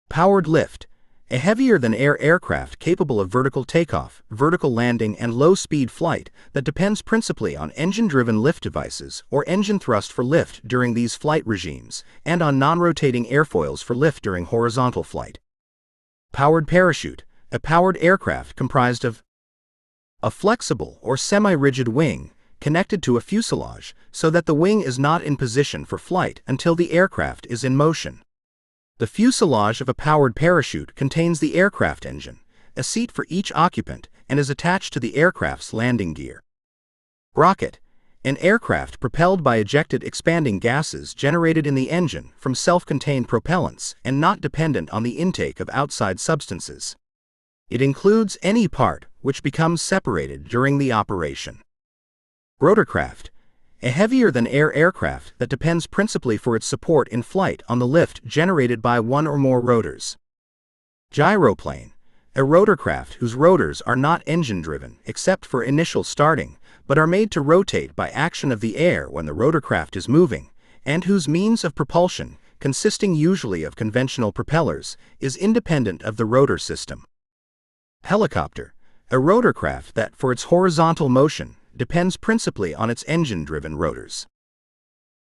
Powered lift, a heavier-than-air aircraft capable of vertical takeoff, vertical landing, and low-speed flight that depends principally on engine-driven lift devices or engine thrust for lift during these flight regimes, and on non-rotating airfoils for lift during horizontal flight. Powered parachute, a powered aircraft comprised of a flexible or semi-rigid wing connected to a fuselage so that the wing is not in position for flight until the aircraft is in motion. The fuselage of a powered parachute contains the aircraft engine, a seat for each occupant, and is attached to the aircraft's landing gear. Rocket, an aircraft propelled by ejected expanding gases generated in the engine from self-contained propellants and not dependent on the intake of outside substances. It includes any part which becomes separated during the operation. Rotorcraft, a heavier-than-air aircraft that depends principally for its support in flight on the lift generated by one or more rotors. Gyroplane, a rotorcraft whose rotors are not engine-driven except for initial starting, but are made to rotate by action of the air when the rotorcraft is moving, and whose means of propulsion, consisting usually of conventional propellers, is independent of the rotor system. Helicopter, a rotorcraft that, for its horizontal motion, depends principally on its engine-driven rotors.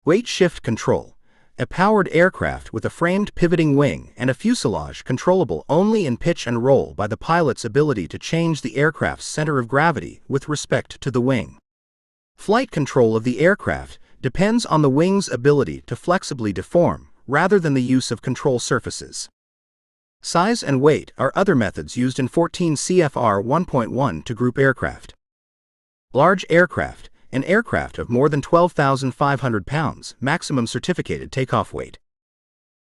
Weight shift control. A powered aircraft with a framed pivoting wing and a fuselage controllable only in pitch and roll by the pilot's ability to change the aircraft's center of gravity with respect to the wing. Flight control of the aircraft depends on the wing's ability to flexibly deform, rather than the use of control surfaces. Size and weight are other methods used in 14 CFR 1.1 to group aircraft. Large aircraft. An aircraft of more than 12,500 pounds, maximum certificated takeoff weight.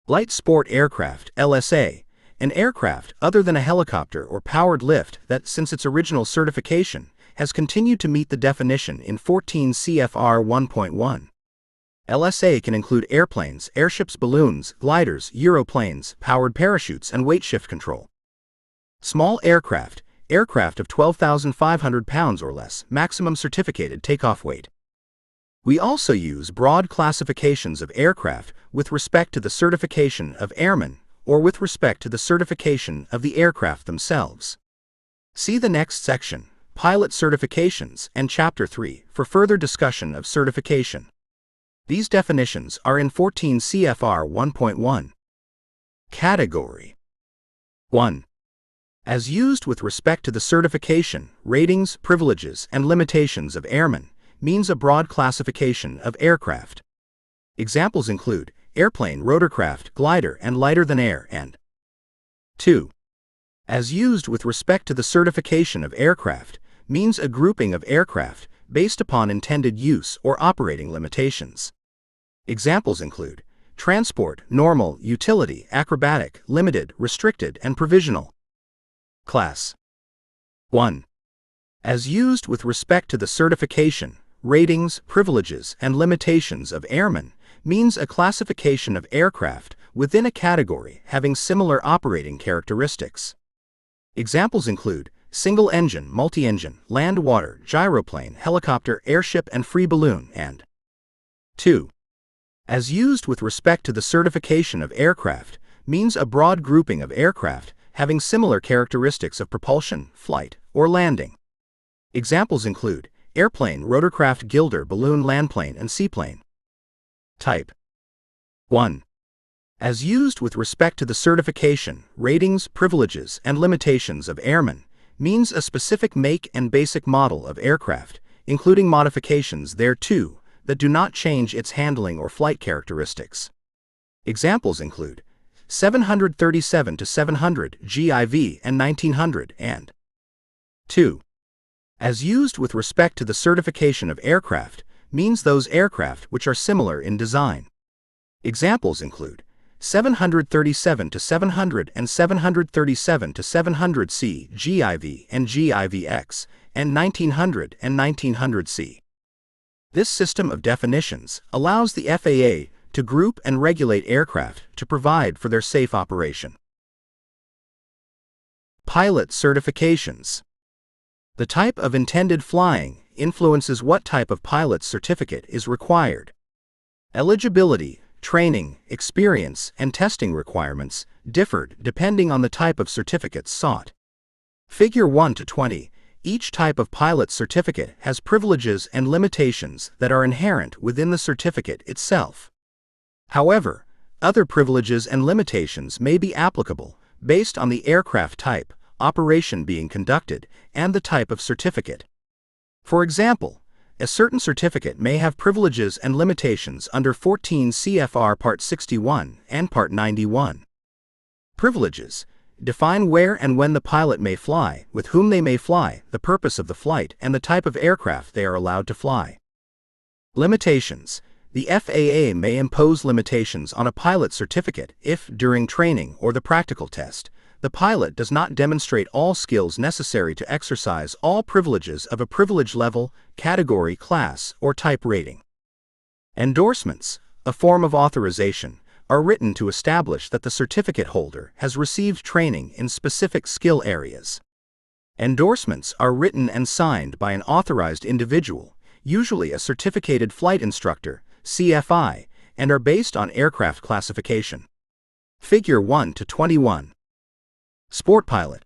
Light sport aircraft, LSA, an aircraft other than a helicopter or powered lift that, since its original certification, has continued to meet the definition in 14 CFR 1.1. LSA can include airplanes, airships, balloons, gliders, Europlanes, powered parachutes, and weight shift control. Small aircraft. Aircraft of 12,500 pounds or less, maximum certificated takeoff weight. We also use broad classifications of aircraft with respect to the certification of airmen or with respect to the certification of the aircraft themselves. See the next section, Pilot Certifications, and Chapter 3 for further discussion of certification. These definitions are in 14 CFR 1.1. Category 1. As used with respect to the certification, ratings, privileges, and limitations of airmen, means a broad classification of aircraft. Examples include airplane, rotorcraft, glider, and lighter than air, and 2. As used with respect to the certification of aircraft, means a grouping of aircraft based upon intended use or operating limitations. Examples include transport, normal, utility, acrobatic, limited, restricted, and provisional. Class 1. As used with respect to the certification, ratings, privileges, and limitations of airmen, means a classification of aircraft within a category having similar operating characteristics. Examples include single-engine, multi-engine, land-water, gyroplane, helicopter, airship, and free balloon, and 2. As used with respect to the certification of aircraft, means a broad grouping of aircraft having similar characteristics of propulsion, flight, or landing. Examples include airplane, rotorcraft, gilder, balloon, landplane, and seaplane. Type 1. As used with respect to the certification, ratings, privileges, and limitations of airmen, means a specific make and basic model of aircraft, including modifications thereto, that do not change its handling or flight characteristics. Examples include 737-700 GIV and 1900 and 2. As used with respect to the certification of aircraft, means those aircraft which are similar in design. Examples include 737-700 and 737-700C GIV and GIVX and 1900 and 1900C. This system of definitions allows the FAA to group and regulate aircraft to provide for their safe operation. Pilot certifications. The type of intended flying influences what type of pilot's certificate is required. Eligibility, training, experience, and testing requirements differed depending on the type of certificates sought. Figure 1-20. Each type of pilot certificate has privileges and limitations that are inherent within the certificate itself. However, other privileges and limitations may be applicable based on the aircraft type, operation being conducted, and the type of certificate. For example, a certain certificate may have privileges and limitations under 14 CFR Part 61 and Part 91. Privileges define where and when the pilot may fly, with whom they may fly, the purpose of the flight, and the type of aircraft they are allowed to fly. Limitations. The FAA may impose limitations on a pilot certificate if, during training or the practical test, the pilot does not demonstrate all skills necessary to exercise all privileges of a privilege level, category, class, or type rating. Endorsements, a form of authorization, are written to establish that the certificate holder has received training in specific skill areas. Endorsements are written and signed by an authorized individual, usually a certificated flight instructor, CFI, and are based on aircraft classification. Figure 1-21. Sport pilot.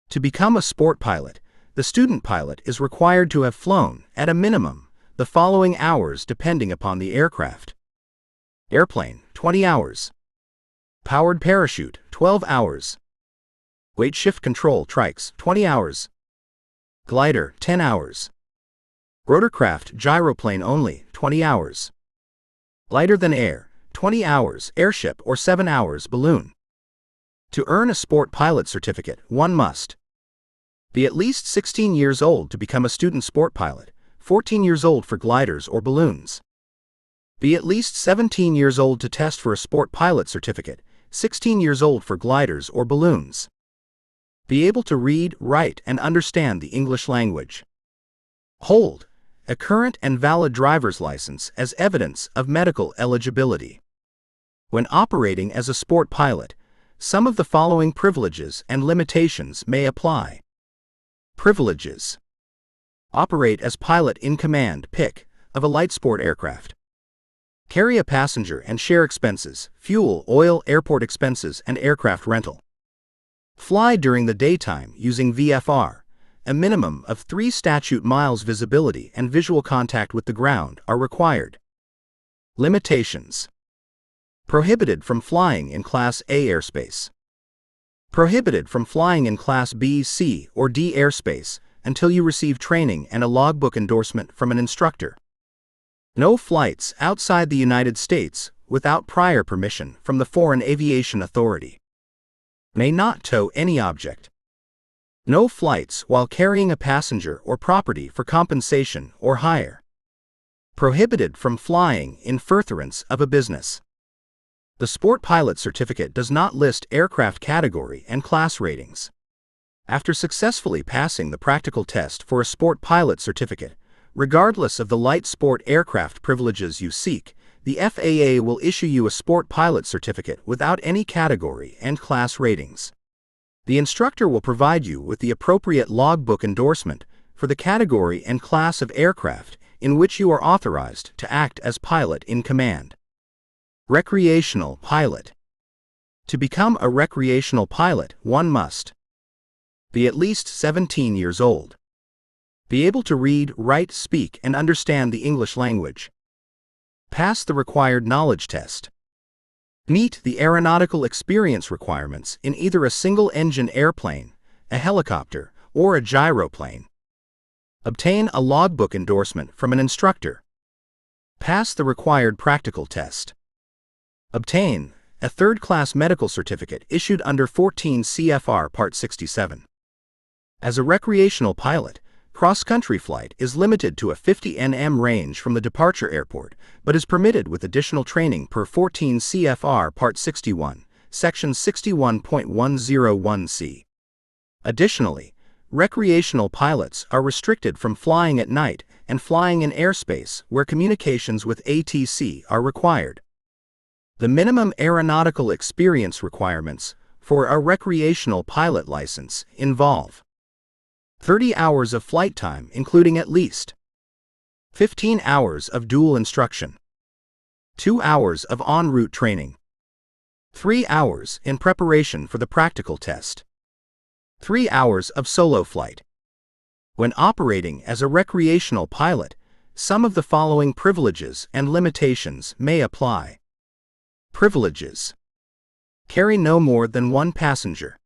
To become a sport pilot, the student pilot is required to have flown, at a minimum, the following hours depending upon the aircraft. Airplane, 20 hours. Powered parachute, 12 hours. Weight shift control trikes, 20 hours. Glider, 10 hours. Rotorcraft gyroplane only, 20 hours. Lighter than air, 20 hours, airship or 7 hours balloon. To earn a sport pilot certificate, one must be at least 16 years old to become a student sport pilot, 14 years old for gliders or balloons. Be at least 17 years old to test for a sport pilot certificate, 16 years old for gliders or balloons. Be able to read, write, and understand the English language. Hold a current and valid driver's license as evidence of medical eligibility. When operating as a sport pilot, some of the following privileges and limitations may apply. Privileges. Operate as pilot in command (PIC) of a light sport aircraft. Carry a passenger and share expenses, fuel, oil, airport expenses, and aircraft rental. Fly during the daytime using VFR. A minimum of 3 statute miles visibility and visual contact with the ground are required. Limitations. Prohibited from flying in Class A airspace. Prohibited from flying in Class B, C, or D airspace until you receive training and a logbook endorsement from an instructor. No flights outside the United States without prior permission from the Foreign Aviation Authority. May not tow any object. No flights while carrying a passenger or property for compensation or hire. Prohibited from flying in furtherance of a business. The Sport Pilot Certificate does not list aircraft category and class ratings. After successfully passing the practical test for a Sport Pilot Certificate, regardless of the light sport aircraft privileges you seek, the FAA will issue you a Sport Pilot Certificate without any category and class ratings. The instructor will provide you with the appropriate logbook endorsement for the category and class of aircraft in which you are authorized to act as pilot in command. Recreational pilot. To become a recreational pilot, one must be at least 17 years old. Be able to read, write, speak, and understand the English language. Pass the required knowledge test. Meet the aeronautical experience requirements in either a single-engine airplane, a helicopter, or a gyroplane. Obtain a logbook endorsement from an instructor. Pass the required practical test. Obtain a third-class medical certificate issued under 14 CFR Part 67. As a recreational pilot, cross-country flight is limited to a 50 nm range from the departure airport, but is permitted with additional training per 14 CFR Part 61, Section 61.101c. Additionally, recreational pilots are restricted from flying at night and flying in airspace where communications with ATC are required. The minimum aeronautical experience requirements for a recreational pilot license involve 30 hours of flight time including at least 15 hours of dual instruction, 2 hours of en route training, 3 hours in preparation for the practical test, 3 hours of solo flight. When operating as a recreational pilot, some of the following privileges and limitations may apply. Privileges. Carry no more than one passenger.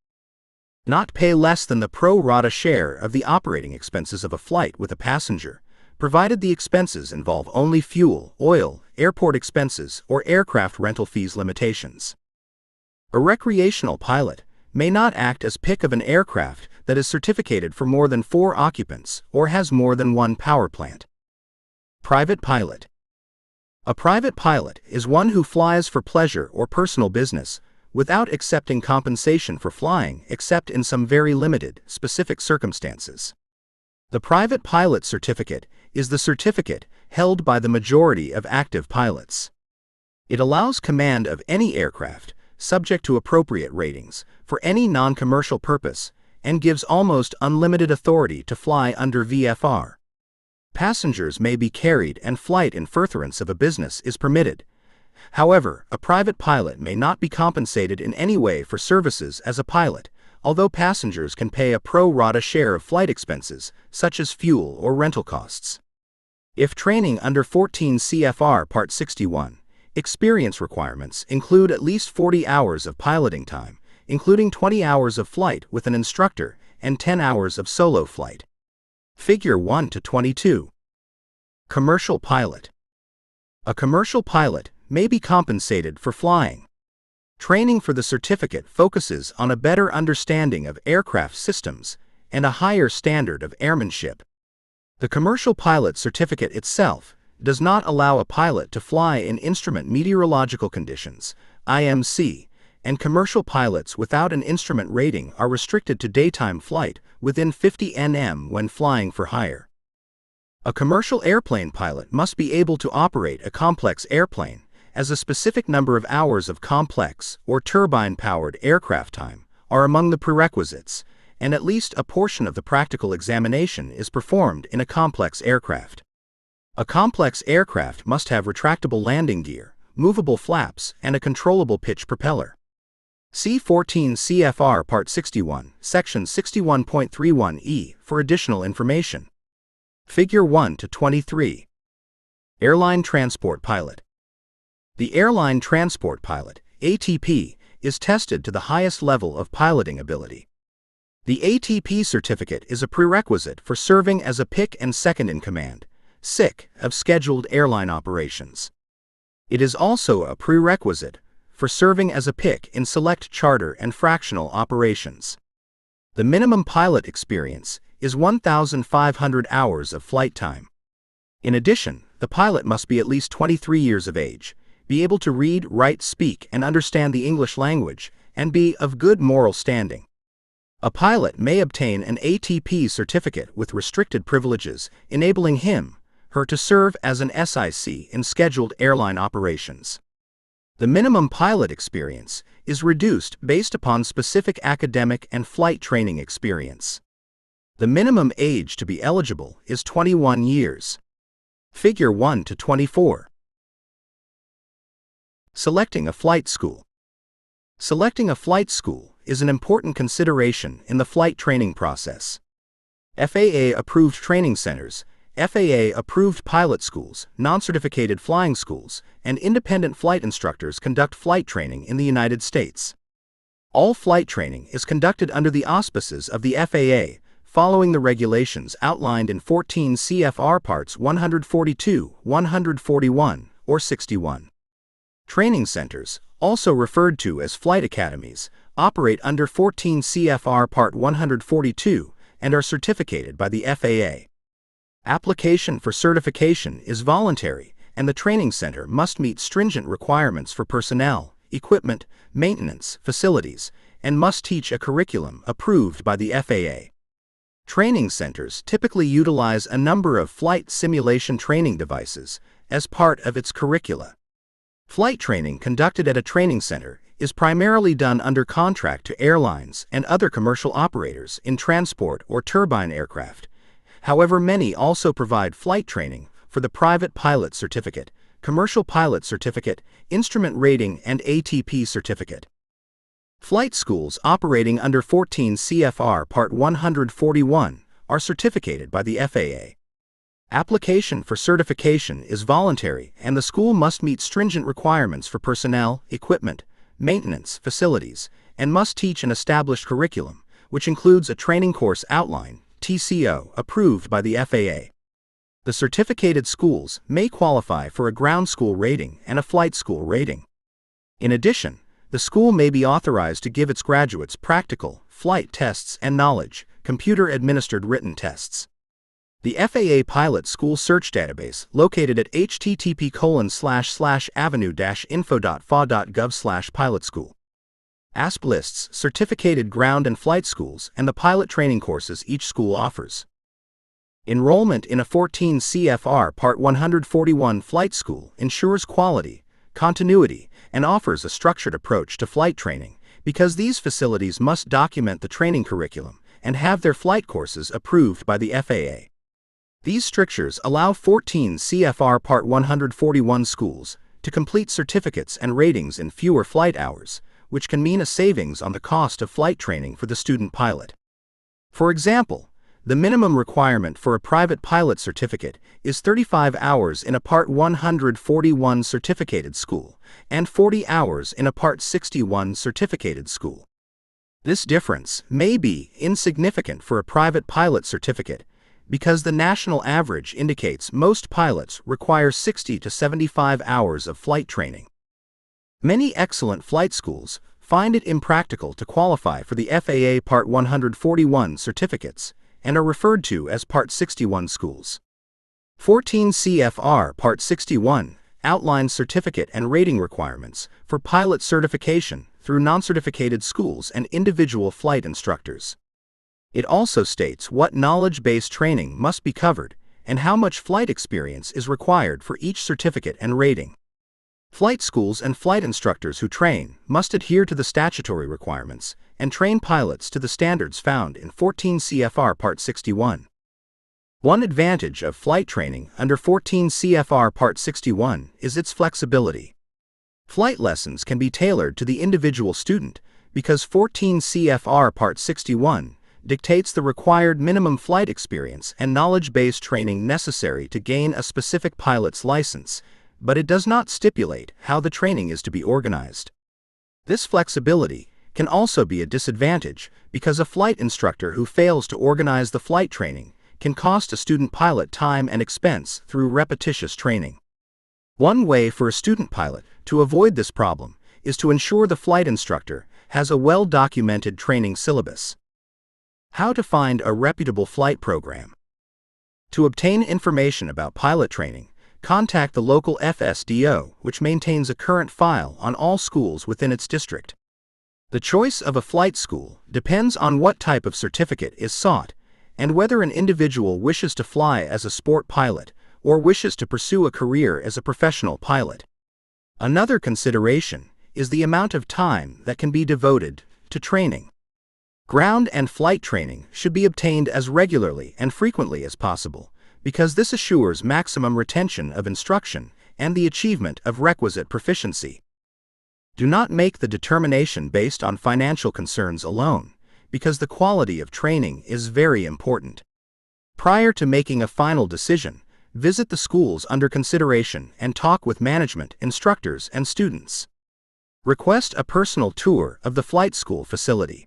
Not pay less than the pro rata share of the operating expenses of a flight with a passenger, provided the expenses involve only fuel, oil, airport expenses, or aircraft rental fees. Limitations. A recreational pilot may not act as PIC of an aircraft that is certificated for more than 4 occupants or has more than one power plant. Private pilot. A private pilot is one who flies for pleasure or personal business without accepting compensation for flying except in some very limited, specific circumstances. The private pilot certificate is the certificate held by the majority of active pilots. It allows command of any aircraft, subject to appropriate ratings, for any non-commercial purpose, and gives almost unlimited authority to fly under VFR. Passengers may be carried and flight in furtherance of a business is permitted. However, a private pilot may not be compensated in any way for services as a pilot, although passengers can pay a pro rata share of flight expenses, such as fuel or rental costs. If training under 14 CFR Part 61, experience requirements include at least 40 hours of piloting time, including 20 hours of flight with an instructor and 10 hours of solo flight. Figure 1 to 22. Commercial pilot. A commercial pilot may be compensated for flying. Training for the certificate focuses on a better understanding of aircraft systems and a higher standard of airmanship. The commercial pilot certificate itself does not allow a pilot to fly in instrument meteorological conditions, IMC, and commercial pilots without an instrument rating are restricted to daytime flight within 50 nm when flying for hire. A commercial airplane pilot must be able to operate a complex airplane, as a specific number of hours of complex or turbine-powered aircraft time are among the prerequisites, and at least a portion of the practical examination is performed in a complex aircraft. A complex aircraft must have retractable landing gear, movable flaps, and a controllable pitch propeller. See 14 CFR Part 61, Section 61.31e for additional information. Figure 1 to 23. Airline Transport Pilot. The Airline Transport Pilot, ATP, is tested to the highest level of piloting ability. The ATP certificate is a prerequisite for serving as a PIC and second-in-command, SIC, of scheduled airline operations. It is also a prerequisite for serving as a PIC in select charter and fractional operations. The minimum pilot experience is 1,500 hours of flight time. In addition, the pilot must be at least 23 years of age, be able to read, write, speak, and understand the English language, and be of good moral standing. A pilot may obtain an ATP certificate with restricted privileges, enabling him/her to serve as an SIC in scheduled airline operations. The minimum pilot experience is reduced based upon specific academic and flight training experience. The minimum age to be eligible is 21 years. Figure 1 to 24. Selecting a flight school. Selecting a flight school is an important consideration in the flight training process. FAA-approved training centers, FAA-approved pilot schools, non-certificated flying schools, and independent flight instructors conduct flight training in the United States. All flight training is conducted under the auspices of the FAA, following the regulations outlined in 14 CFR Parts 142, 141, or 61. Training centers, also referred to as flight academies, operate under 14 CFR Part 142 and are certificated by the FAA. Application for certification is voluntary, and the training center must meet stringent requirements for personnel, equipment, maintenance, facilities, and must teach a curriculum approved by the FAA. Training centers typically utilize a number of flight simulation training devices as part of its curricula. Flight training conducted at a training center is primarily done under contract to airlines and other commercial operators in transport or turbine aircraft. However, many also provide flight training for the private pilot certificate, commercial pilot certificate, instrument rating, and ATP certificate. Flight schools operating under 14 CFR Part 141 are certificated by the FAA. Application for certification is voluntary, and the school must meet stringent requirements for personnel, equipment, maintenance, facilities, and must teach an established curriculum, which includes a training course outline, TCO, approved by the FAA. The certificated schools may qualify for a ground school rating and a flight school rating. In addition, the school may be authorized to give its graduates practical, flight tests and knowledge, computer-administered written tests. The FAA Pilot School Search Database, located at http://avenue-info.fa.gov/pilotschool. ASP lists certificated ground and flight schools and the pilot training courses each school offers. Enrollment in a 14 CFR Part 141 flight school ensures quality, continuity, and offers a structured approach to flight training, because these facilities must document the training curriculum and have their flight courses approved by the FAA. These strictures allow 14 CFR Part 141 schools to complete certificates and ratings in fewer flight hours, which can mean a savings on the cost of flight training for the student pilot. For example, the minimum requirement for a private pilot certificate is 35 hours in a Part 141 certificated school and 40 hours in a Part 61 certificated school. This difference may be insignificant for a private pilot certificate because the national average indicates most pilots require 60 to 75 hours of flight training. Many excellent flight schools find it impractical to qualify for the FAA Part 141 certificates and are referred to as Part 61 schools. 14 CFR Part 61 outlines certificate and rating requirements for pilot certification through non-certificated schools and individual flight instructors. It also states what knowledge-based training must be covered and how much flight experience is required for each certificate and rating. Flight schools and flight instructors who train must adhere to the statutory requirements and train pilots to the standards found in 14 CFR Part 61. One advantage of flight training under 14 CFR Part 61 is its flexibility. Flight lessons can be tailored to the individual student because 14 CFR Part 61 dictates the required minimum flight experience and knowledge-based training necessary to gain a specific pilot's license, but it does not stipulate how the training is to be organized. This flexibility can also be a disadvantage because a flight instructor who fails to organize the flight training can cost a student pilot time and expense through repetitious training. One way for a student pilot to avoid this problem is to ensure the flight instructor has a well-documented training syllabus. How to find a reputable flight program. To obtain information about pilot training, contact the local FSDO, which maintains a current file on all schools within its district. The choice of a flight school depends on what type of certificate is sought and whether an individual wishes to fly as a sport pilot or wishes to pursue a career as a professional pilot. Another consideration is the amount of time that can be devoted to training. Ground and flight training should be obtained as regularly and frequently as possible because this assures maximum retention of instruction and the achievement of requisite proficiency. Do not make the determination based on financial concerns alone, because the quality of training is very important. Prior to making a final decision, visit the schools under consideration and talk with management, instructors, and students. Request a personal tour of the flight school facility.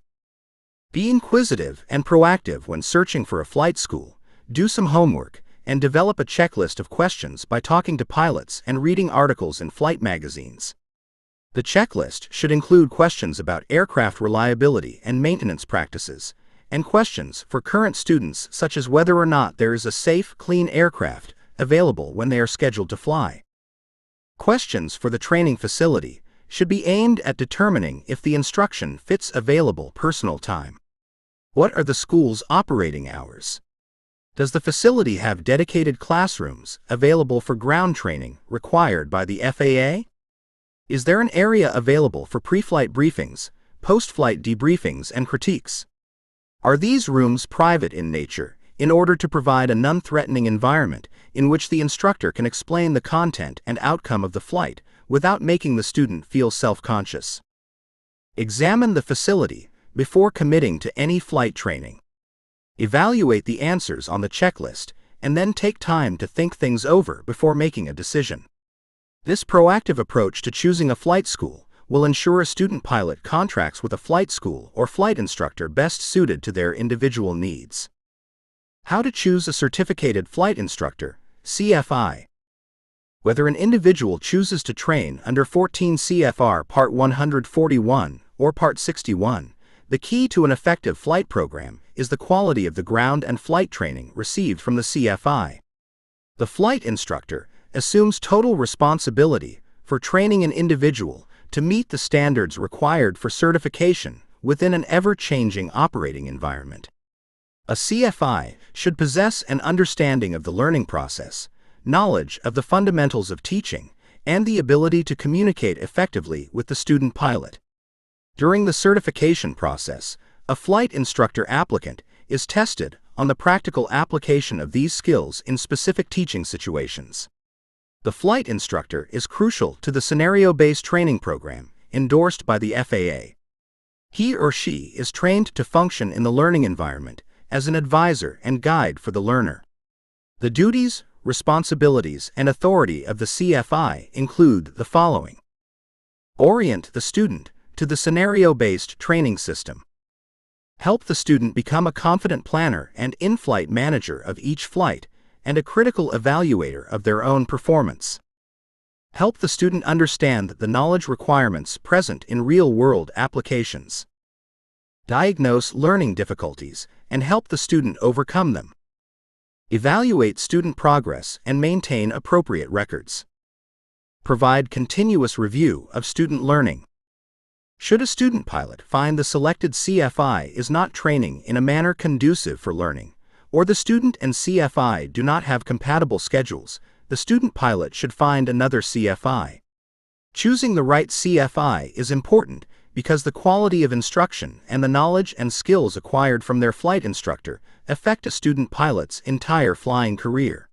Be inquisitive and proactive when searching for a flight school. Do some homework and develop a checklist of questions by talking to pilots and reading articles in flight magazines. The checklist should include questions about aircraft reliability and maintenance practices, and questions for current students such as whether or not there is a safe, clean aircraft available when they are scheduled to fly. Questions for the training facility should be aimed at determining if the instruction fits available personal time. What are the school's operating hours? Does the facility have dedicated classrooms available for ground training required by the FAA? Is there an area available for pre-flight briefings, post-flight debriefings, and critiques? Are these rooms private in nature in order to provide a non-threatening environment in which the instructor can explain the content and outcome of the flight without making the student feel self-conscious? Examine the facility before committing to any flight training. Evaluate the answers on the checklist and then take time to think things over before making a decision. This proactive approach to choosing a flight school will ensure a student pilot contracts with a flight school or flight instructor best suited to their individual needs. How to choose a certificated flight instructor, CFI. Whether an individual chooses to train under 14 CFR Part 141 or Part 61, the key to an effective flight program is the quality of the ground and flight training received from the CFI. The flight instructor assumes total responsibility for training an individual to meet the standards required for certification within an ever-changing operating environment. A CFI should possess an understanding of the learning process, knowledge of the fundamentals of teaching, and the ability to communicate effectively with the student pilot. During the certification process, a flight instructor applicant is tested on the practical application of these skills in specific teaching situations. The flight instructor is crucial to the scenario-based training program endorsed by the FAA. He or she is trained to function in the learning environment as an advisor and guide for the learner. The duties, responsibilities, and authority of the CFI include the following. Orient the student to the scenario-based training system. Help the student become a confident planner and in-flight manager of each flight and a critical evaluator of their own performance. Help the student understand the knowledge requirements present in real-world applications. Diagnose learning difficulties and help the student overcome them. Evaluate student progress and maintain appropriate records. Provide continuous review of student learning. Should a student pilot find the selected CFI is not training in a manner conducive for learning, or the student and CFI do not have compatible schedules, the student pilot should find another CFI. Choosing the right CFI is important because the quality of instruction and the knowledge and skills acquired from their flight instructor affect a student pilot's entire flying career.